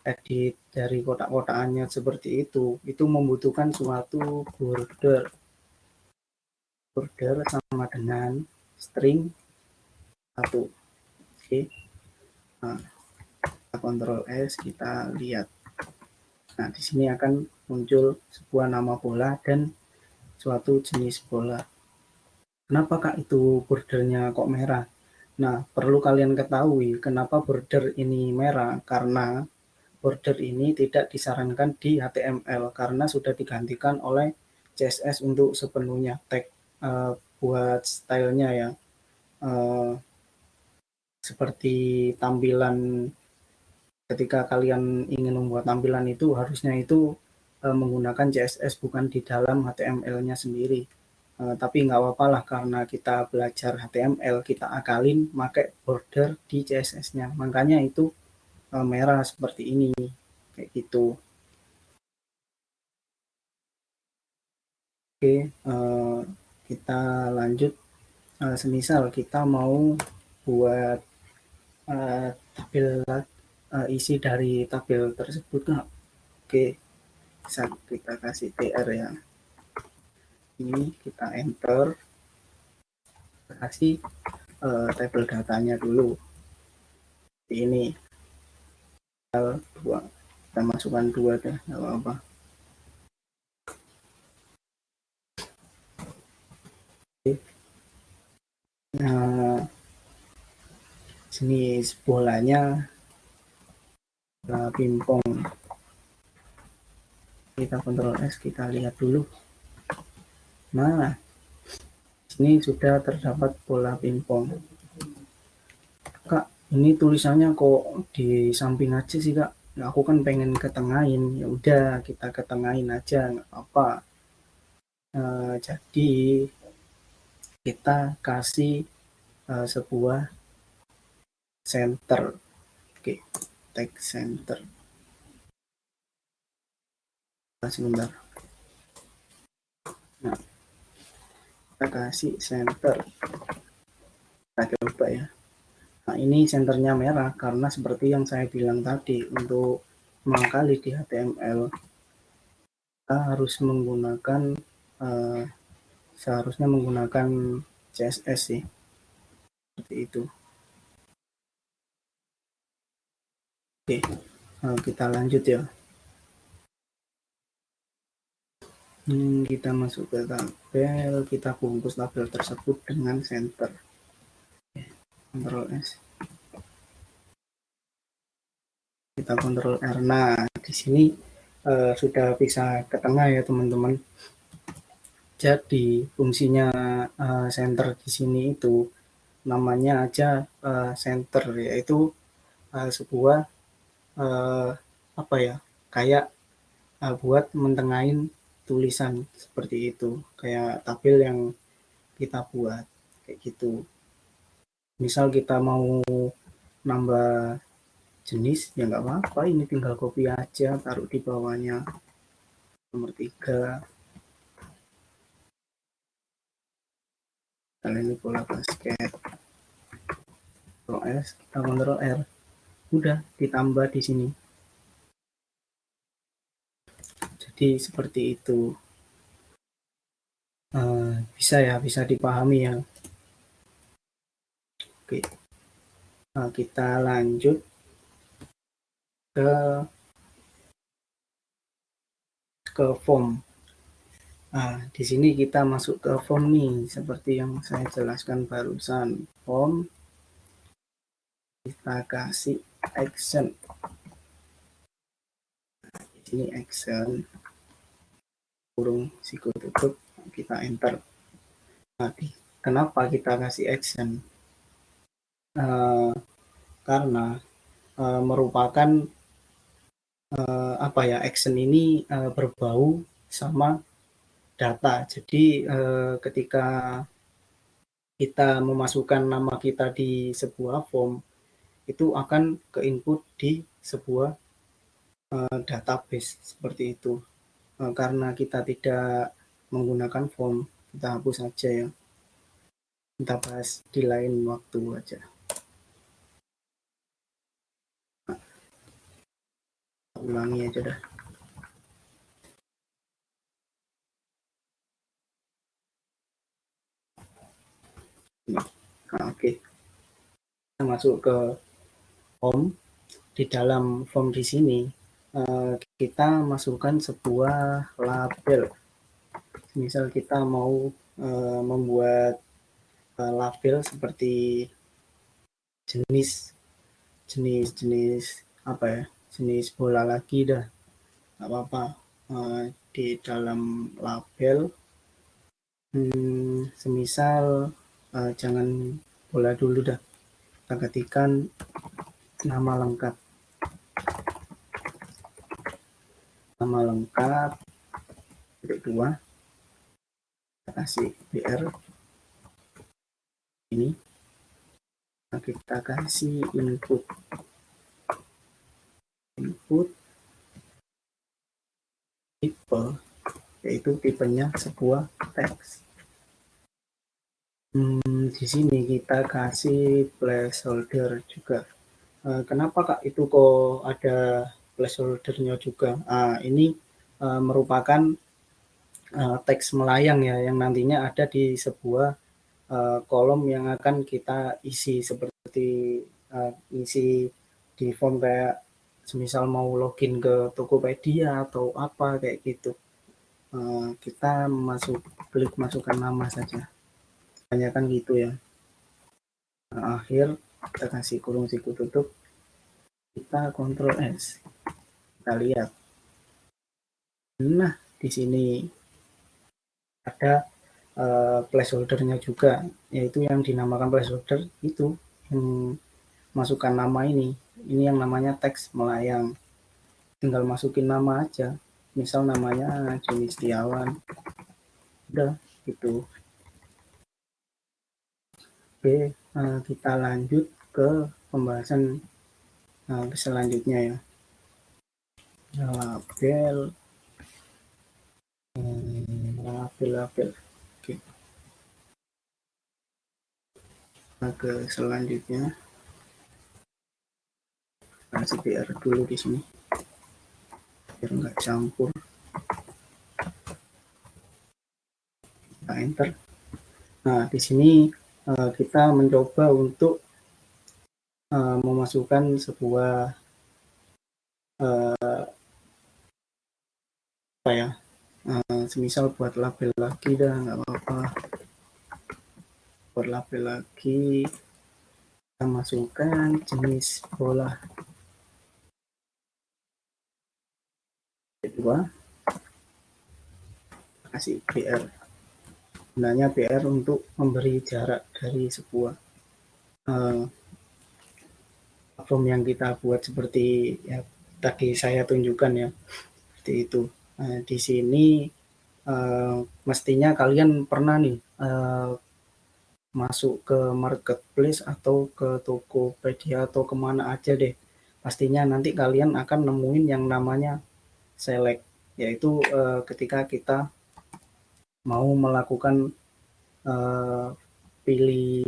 edit dari kotak-kotakannya seperti itu membutuhkan suatu border. Border sama dengan string 1. Oke. Nah, Ctrl S, kita lihat. Nah, di sini akan muncul sebuah nama bola dan suatu jenis bola. Kenapa Kak itu bordernya kok merah? Nah, perlu kalian ketahui kenapa border ini merah, karena border ini tidak disarankan di HTML karena sudah digantikan oleh CSS untuk sepenuhnya. Tag buat stylenya ya, seperti tampilan ketika kalian ingin membuat tampilan itu harusnya itu menggunakan CSS bukan di dalam HTML-nya sendiri. Tapi nggak apa-apa lah karena kita belajar HTML, kita akalin pakai border di CSS-nya. Makanya itu merah seperti ini, kayak gitu. Oke, kita lanjut. Semisal kita mau buat tabel isi dari tabel tersebut, Kak. Oke, bisa kita kasih TR ya. Ini kita enter, kita kasih tabel datanya dulu. Ini dua, kita masukkan 2 deh, nggak apa-apa. Nah, jenis bolanya pingpong. Kita Ctrl S, kita lihat dulu. Nah, ini sudah terdapat bola pingpong. Kak, ini tulisannya kok di samping aja sih Kak? Nah, aku kan pengen ketengahin. Ya udah, kita ketengahin aja, nggak apa-apa. Jadi kita kasih sebuah center. Oke, text center. Sebentar. Nah, kita kasih center. Kita coba ya. Nah, ini senternya merah karena seperti yang saya bilang tadi, untuk mengakali di HTML kita harus menggunakan seharusnya menggunakan CSS sih, seperti itu. Oke, kita lanjut ya. Kita masuk ke tabel, kita bungkus tabel tersebut dengan center. Ctrl S. Kita Ctrl R. Nah, di sini sudah bisa ke tengah ya teman-teman. Jadi fungsinya center di sini itu namanya aja center, yaitu sebuah apa ya, kayak buat mentengahin tulisan seperti itu, kayak tabel yang kita buat kayak gitu. Misal kita mau nambah jenis ya nggak apa-apa, ini tinggal copy aja, taruh di bawahnya nomor 3. Kali ini bola basket. Ctrl S, kita Ctrl R. Udah ditambah di sini. Jadi seperti itu. Bisa ya, bisa dipahami ya. Oke. Nah, kita lanjut ke form. Nah, di sini kita masuk ke form nih, seperti yang saya jelaskan barusan. Form, kita kasih action. Di sini action, kurung siku tutup, kita enter. Nah, kenapa kita kasih action? Karena merupakan apa ya, action ini berbau sama data. Jadi ketika kita memasukkan nama kita di sebuah form, itu akan ke input di sebuah database seperti itu. Karena kita tidak menggunakan form, kita hapus saja ya. Kita bahas di lain waktu aja. Nah, ulangi aja dah. Nah, oke. Kita masuk ke form. Di dalam form di sini kita masukkan sebuah label. Misal kita mau membuat label seperti jenis apa ya, jenis bola lagi dah, nggak apa-apa. Di dalam label semisal jangan bola dulu dah, kita ketikkan nama lengkap titik 2, kita kasih BR ini. Nah, kita kasih input tipe, yaitu tipenya sebuah teks. Di sini kita kasih placeholder juga. Kenapa Kak itu kok ada placeholder-nya juga? Ini merupakan teks melayang ya, yang nantinya ada di sebuah kolom yang akan kita isi, seperti isi di form kayak semisal mau login ke Tokopedia atau apa kayak gitu. Kita klik masukkan nama saja, kebanyakan gitu ya. Akhir kita kasih kurung siku tutup, kita Ctrl S, kita lihat. Nah, di sini ada placeholder-nya juga, yaitu yang dinamakan placeholder itu yang masukkan nama ini yang namanya teks melayang. Tinggal masukin nama aja, misal namanya Joni Setiawan, udah gitu. Oke, kita lanjut ke pembahasan selanjutnya ya. Label, label. Oke. Nah, ke selanjutnya kasih PR dulu di sini biar nggak campur. Kita enter. Nah, di sini kita mencoba untuk memasukkan sebuah apa ya, semisal buat label lagi dah, nggak apa-apa. Buat label lagi, kita masukkan jenis bola. Kedua, kasih PR. Gunanya PR untuk memberi jarak dari sebuah platform yang kita buat seperti ya tadi saya tunjukkan ya, seperti itu. Di sini mestinya kalian pernah nih masuk ke marketplace atau ke Tokopedia atau kemana aja deh. Pastinya nanti kalian akan nemuin yang namanya select, yaitu ketika kita mau melakukan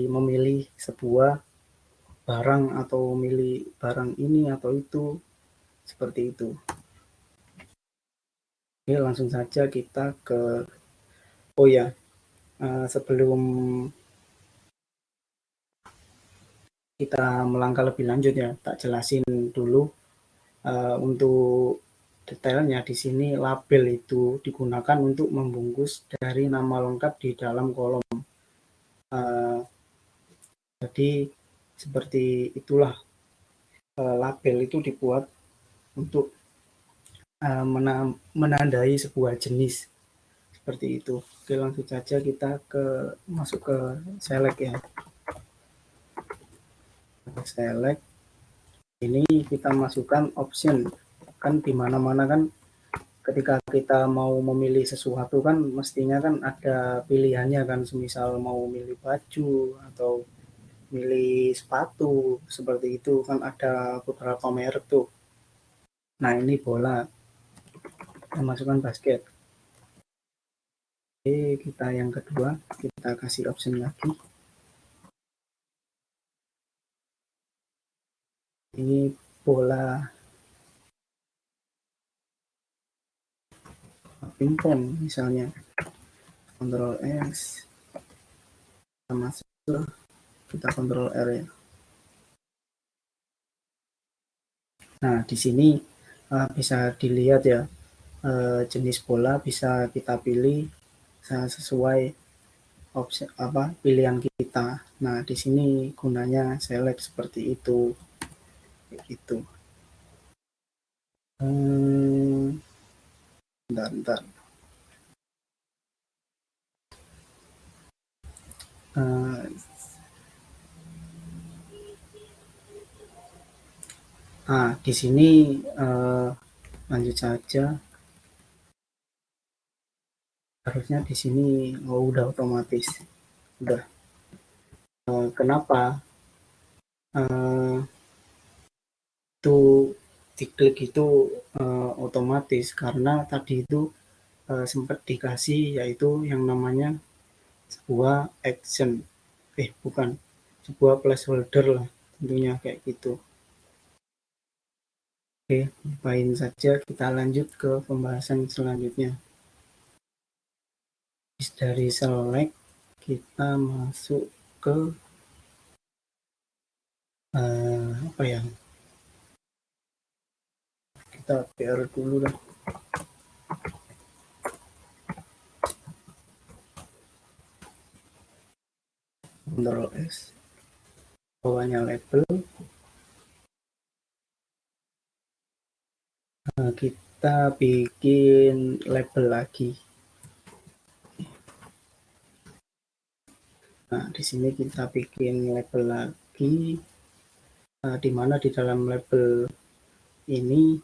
memilih sebuah barang atau milih barang ini atau itu, seperti itu. Oke, langsung saja kita ke, oh ya, sebelum kita melangkah lebih lanjut ya, tak jelasin dulu untuk detailnya. Di sini label itu digunakan untuk membungkus dari nama lengkap di dalam kolom. Jadi seperti itulah, label itu dibuat untuk menandai sebuah jenis, seperti itu. Oke, langsung saja kita masuk ke select ya. Select ini kita masukkan option. Kan di mana-mana kan ketika kita mau memilih sesuatu kan mestinya kan ada pilihannya kan, semisal mau milih baju atau milih sepatu, seperti itu kan ada beberapa merek tuh. Nah, ini bola, kita masukkan basket. Oke, kita yang kedua, kita kasih option lagi. Ini bola pingpong misalnya. Ctrl X, kita masuk, kita Ctrl R ya. Nah, di sini bisa dilihat ya, jenis bola bisa kita pilih sesuai opsi pilihan kita. Nah, di sini gunanya select seperti itu. Gitu. Bentar. Nah, di sini lanjut saja. Harusnya di sini udah otomatis. Udah. Kenapa? Itu diklik itu otomatis karena tadi itu sempat dikasih yaitu yang namanya sebuah action. Bukan. Sebuah placeholder lah tentunya kayak gitu. Oke, lupain saja, kita lanjut ke pembahasan selanjutnya. Dari select kita masuk ke apa ya, kita PR dulu lah. Ctrl S, bawahnya label, kita bikin label lagi. Nah, di sini kita bikin label lagi, di mana di dalam label ini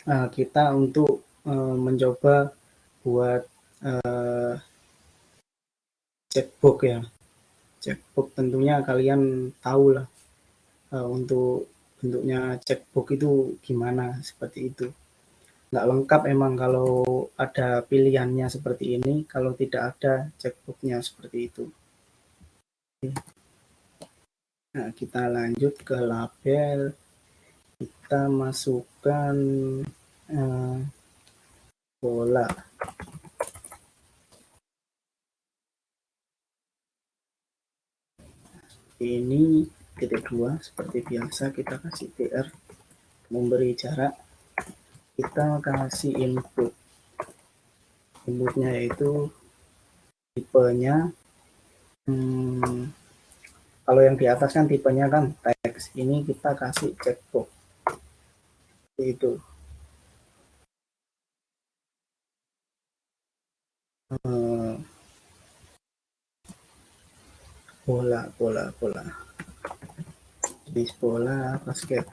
kita untuk mencoba buat checkbox ya. Checkbox tentunya kalian tahu lah untuk bentuknya checkbox itu gimana, seperti itu. Nggak lengkap emang kalau ada pilihannya seperti ini, kalau tidak ada checkbox-nya seperti itu. Nah, kita lanjut ke label, kita masukkan bola. Ini titik 2, seperti biasa kita kasih PR, memberi jarak, kita kasih inputnya yaitu tipenya, kalau yang di atas kan tipenya kan teks, ini kita kasih checkbox itu. Bola di bola basket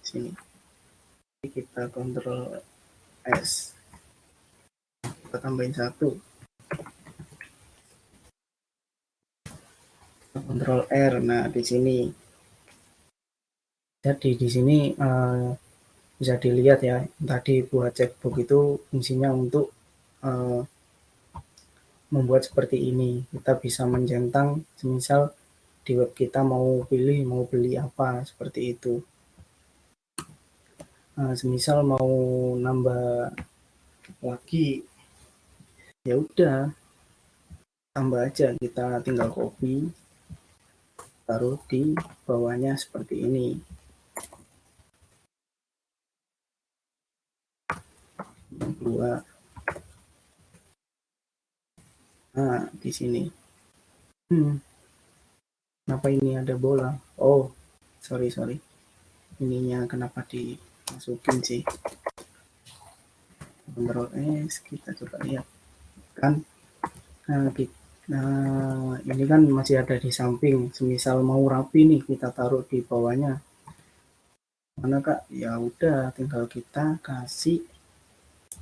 sini, kita kontrol S, kita tambahin 1, kita kontrol R. Nah, di sini jadi di sini bisa dilihat ya, tadi buat checkbox itu fungsinya untuk membuat seperti ini. Kita bisa mencentang, semisal di web kita mau pilih mau beli apa, seperti itu. Semisal mau nambah lagi, ya udah tambah aja, kita tinggal copy, taruh di bawahnya seperti ini. Dua. Nah, di sini. Kenapa ini ada bola? Oh, sorry. Ininya kenapa dimasukin sih? Kontrol S, kita coba lihat. Kan, ini kan masih ada di samping. Semisal mau rapi nih, kita taruh di bawahnya. Mana Kak? Ya udah, tinggal kita kasih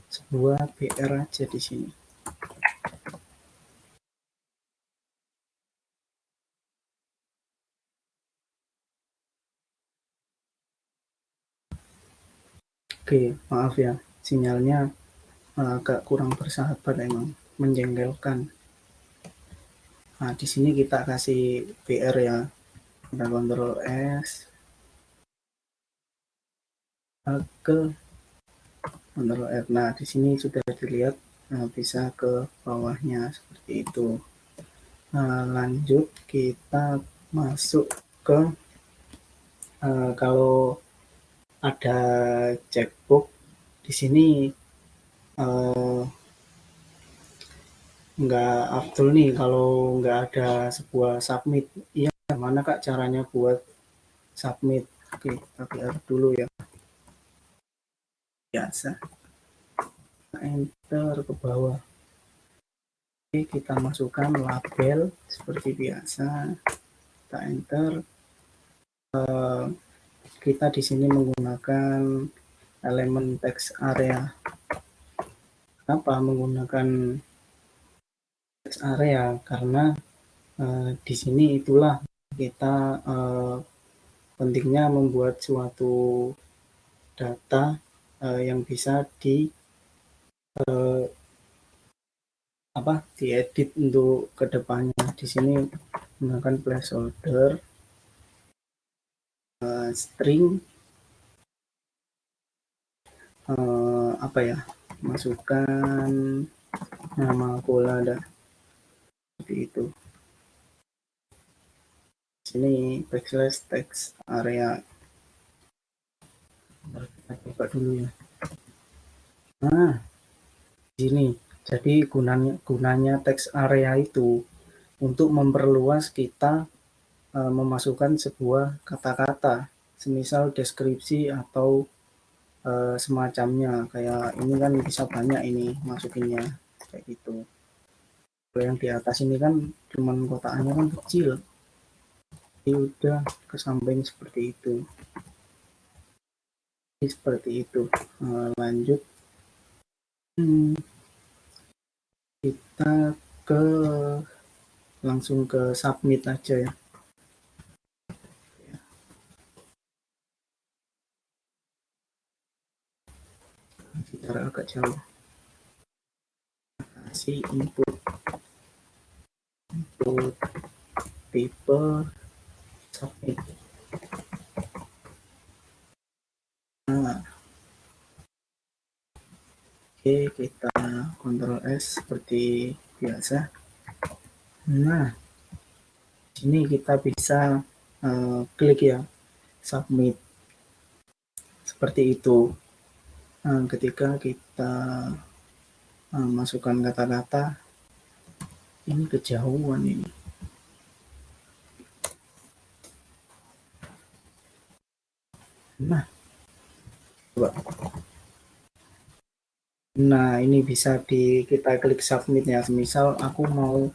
sebuah BR aja di sini. Oke, maaf ya, sinyalnya agak kurang bersahabat, emang menjengkelkan. Nah, di sini kita kasih BR ya. Kita kontrol S, ke kontrol R. Nah, di sini sudah dilihat bisa ke bawahnya seperti itu. Nah, lanjut kita masuk ke kalau ada checkbox di sini nggak afdol nih kalau nggak ada sebuah submit. Iya, mana Kak caranya buat submit? Oke, kita PR dulu ya. Biasa. Enter ke bawah. Oke, kita masukkan label seperti biasa. Kita enter. Kita di sini menggunakan elemen text area. Kenapa menggunakan text area? Karena di sini itulah kita pentingnya membuat suatu data yang bisa diedit untuk kedepannya. Di sini menggunakan placeholder, string, masukkan nama bola, ada seperti itu. Sini backslash text area. Kita coba dulu ya. Nah, sini. Jadi gunanya text area itu untuk memperluas kita memasukkan sebuah kata-kata, semisal deskripsi atau semacamnya. Kayak ini kan bisa banyak ini masukinnya kayak gitu. Kalau yang di atas ini kan cuman kotaknya kan kecil, jadi udah ke samping seperti itu. Jadi seperti itu. Lanjut, kita langsung ke submit aja ya. secara agak jauh. Kasih input paper submit. Nah, oke, kita Ctrl S seperti biasa. Nah, sini kita bisa klik ya submit seperti itu. Nah, ketika kita masukkan kata-kata, ini kejauhan ini. Nah, coba. Nah, ini bisa kita klik submit ya. Misal aku mau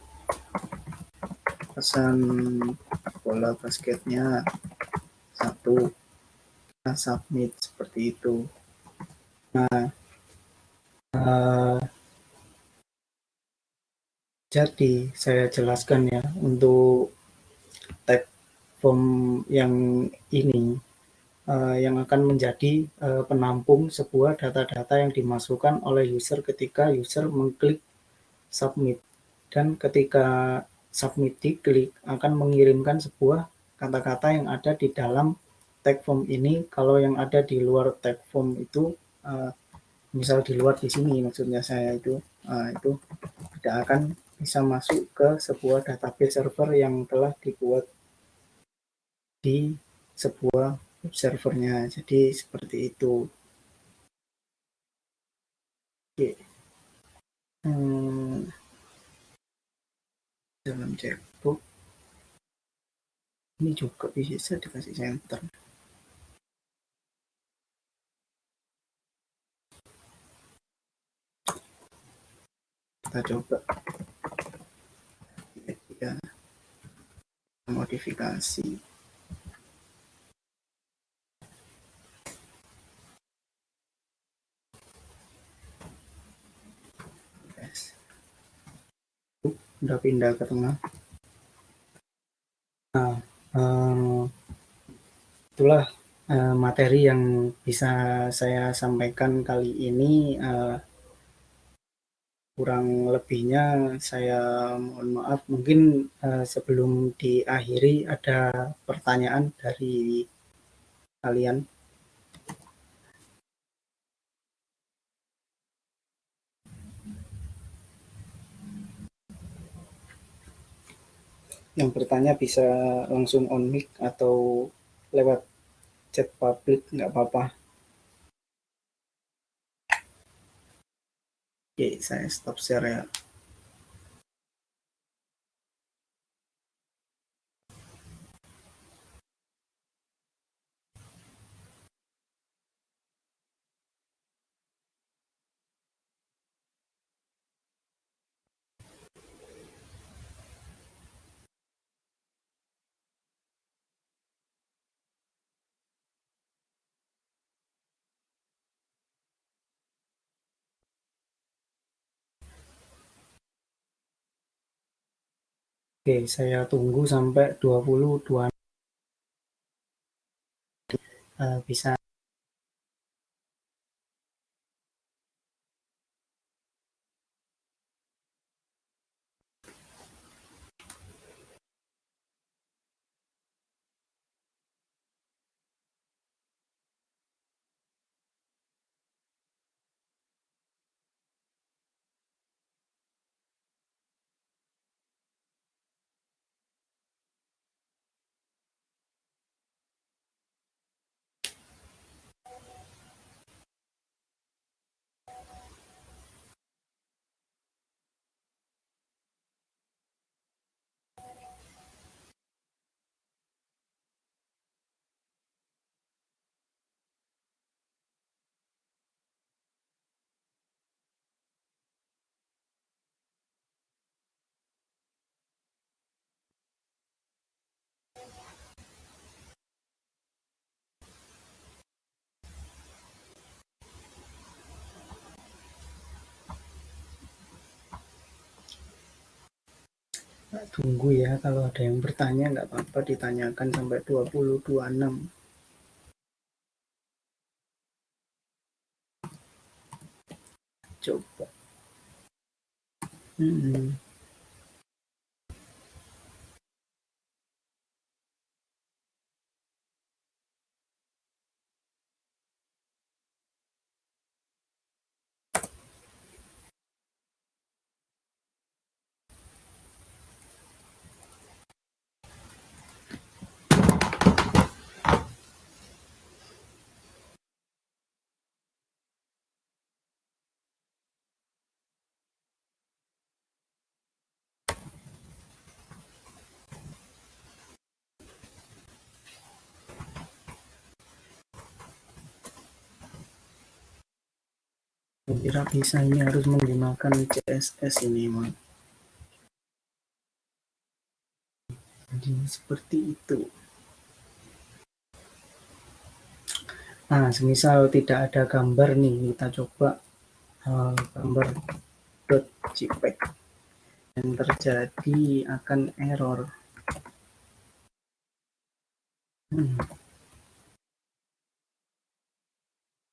pesan bola basketnya 1, kita submit seperti itu. Nah, jadi saya jelaskan ya, untuk tag form yang ini yang akan menjadi penampung sebuah data-data yang dimasukkan oleh user ketika user mengklik submit. Dan ketika submit diklik akan mengirimkan sebuah kata-kata yang ada di dalam tag form ini. Kalau yang ada di luar tag form itu, misal di luar di sini maksudnya saya itu tidak akan bisa masuk ke sebuah database server yang telah dibuat di sebuah web servernya. Jadi seperti itu. Oke. Dalam checkbook ini juga bisa dikasih center. Kita coba ya, modifikasi. Yes. Udah pindah ke tengah. Nah, itulah materi yang bisa saya sampaikan kali ini. Kurang lebihnya saya mohon maaf. Mungkin sebelum diakhiri ada pertanyaan dari kalian. Yang bertanya bisa langsung on mic atau lewat chat publik, nggak apa-apa. Oke, saya stop share ya. Oke, saya tunggu sampai 22 bisa. Tunggu ya, kalau ada yang bertanya nggak apa-apa ditanyakan sampai 2026. coba. Hmm. Kira bisa ini harus menggunakan CSS ini, Mas. Jadi seperti itu. Nah, semisal tidak ada gambar nih, kita coba gambar .jpeg. Yang terjadi akan error.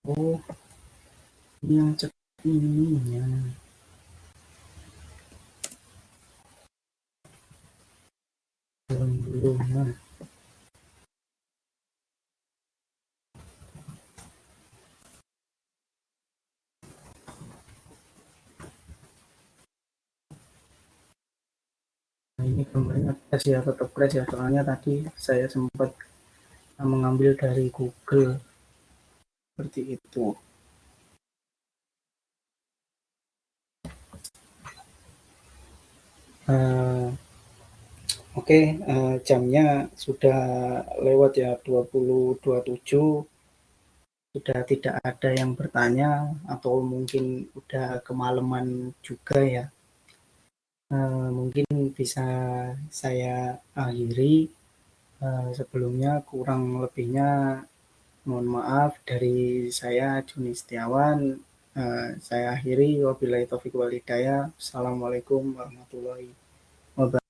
Oh, ini yang cek ininya. Belum. Nah, ini gambarnya crash ya, tetap crash ya, soalnya tadi saya sempat mengambil dari Google seperti itu. Oke, jamnya sudah lewat ya 20.27, sudah tidak ada yang bertanya atau mungkin udah kemalaman juga ya. Mungkin bisa saya akhiri. Sebelumnya kurang lebihnya mohon maaf dari saya Juni Setiawan. Saya akhiri, wabillahi taufiq wal hidayah. Assalamualaikum warahmatullahi wabarakatuh.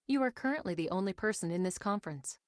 You are currently the only person in this conference.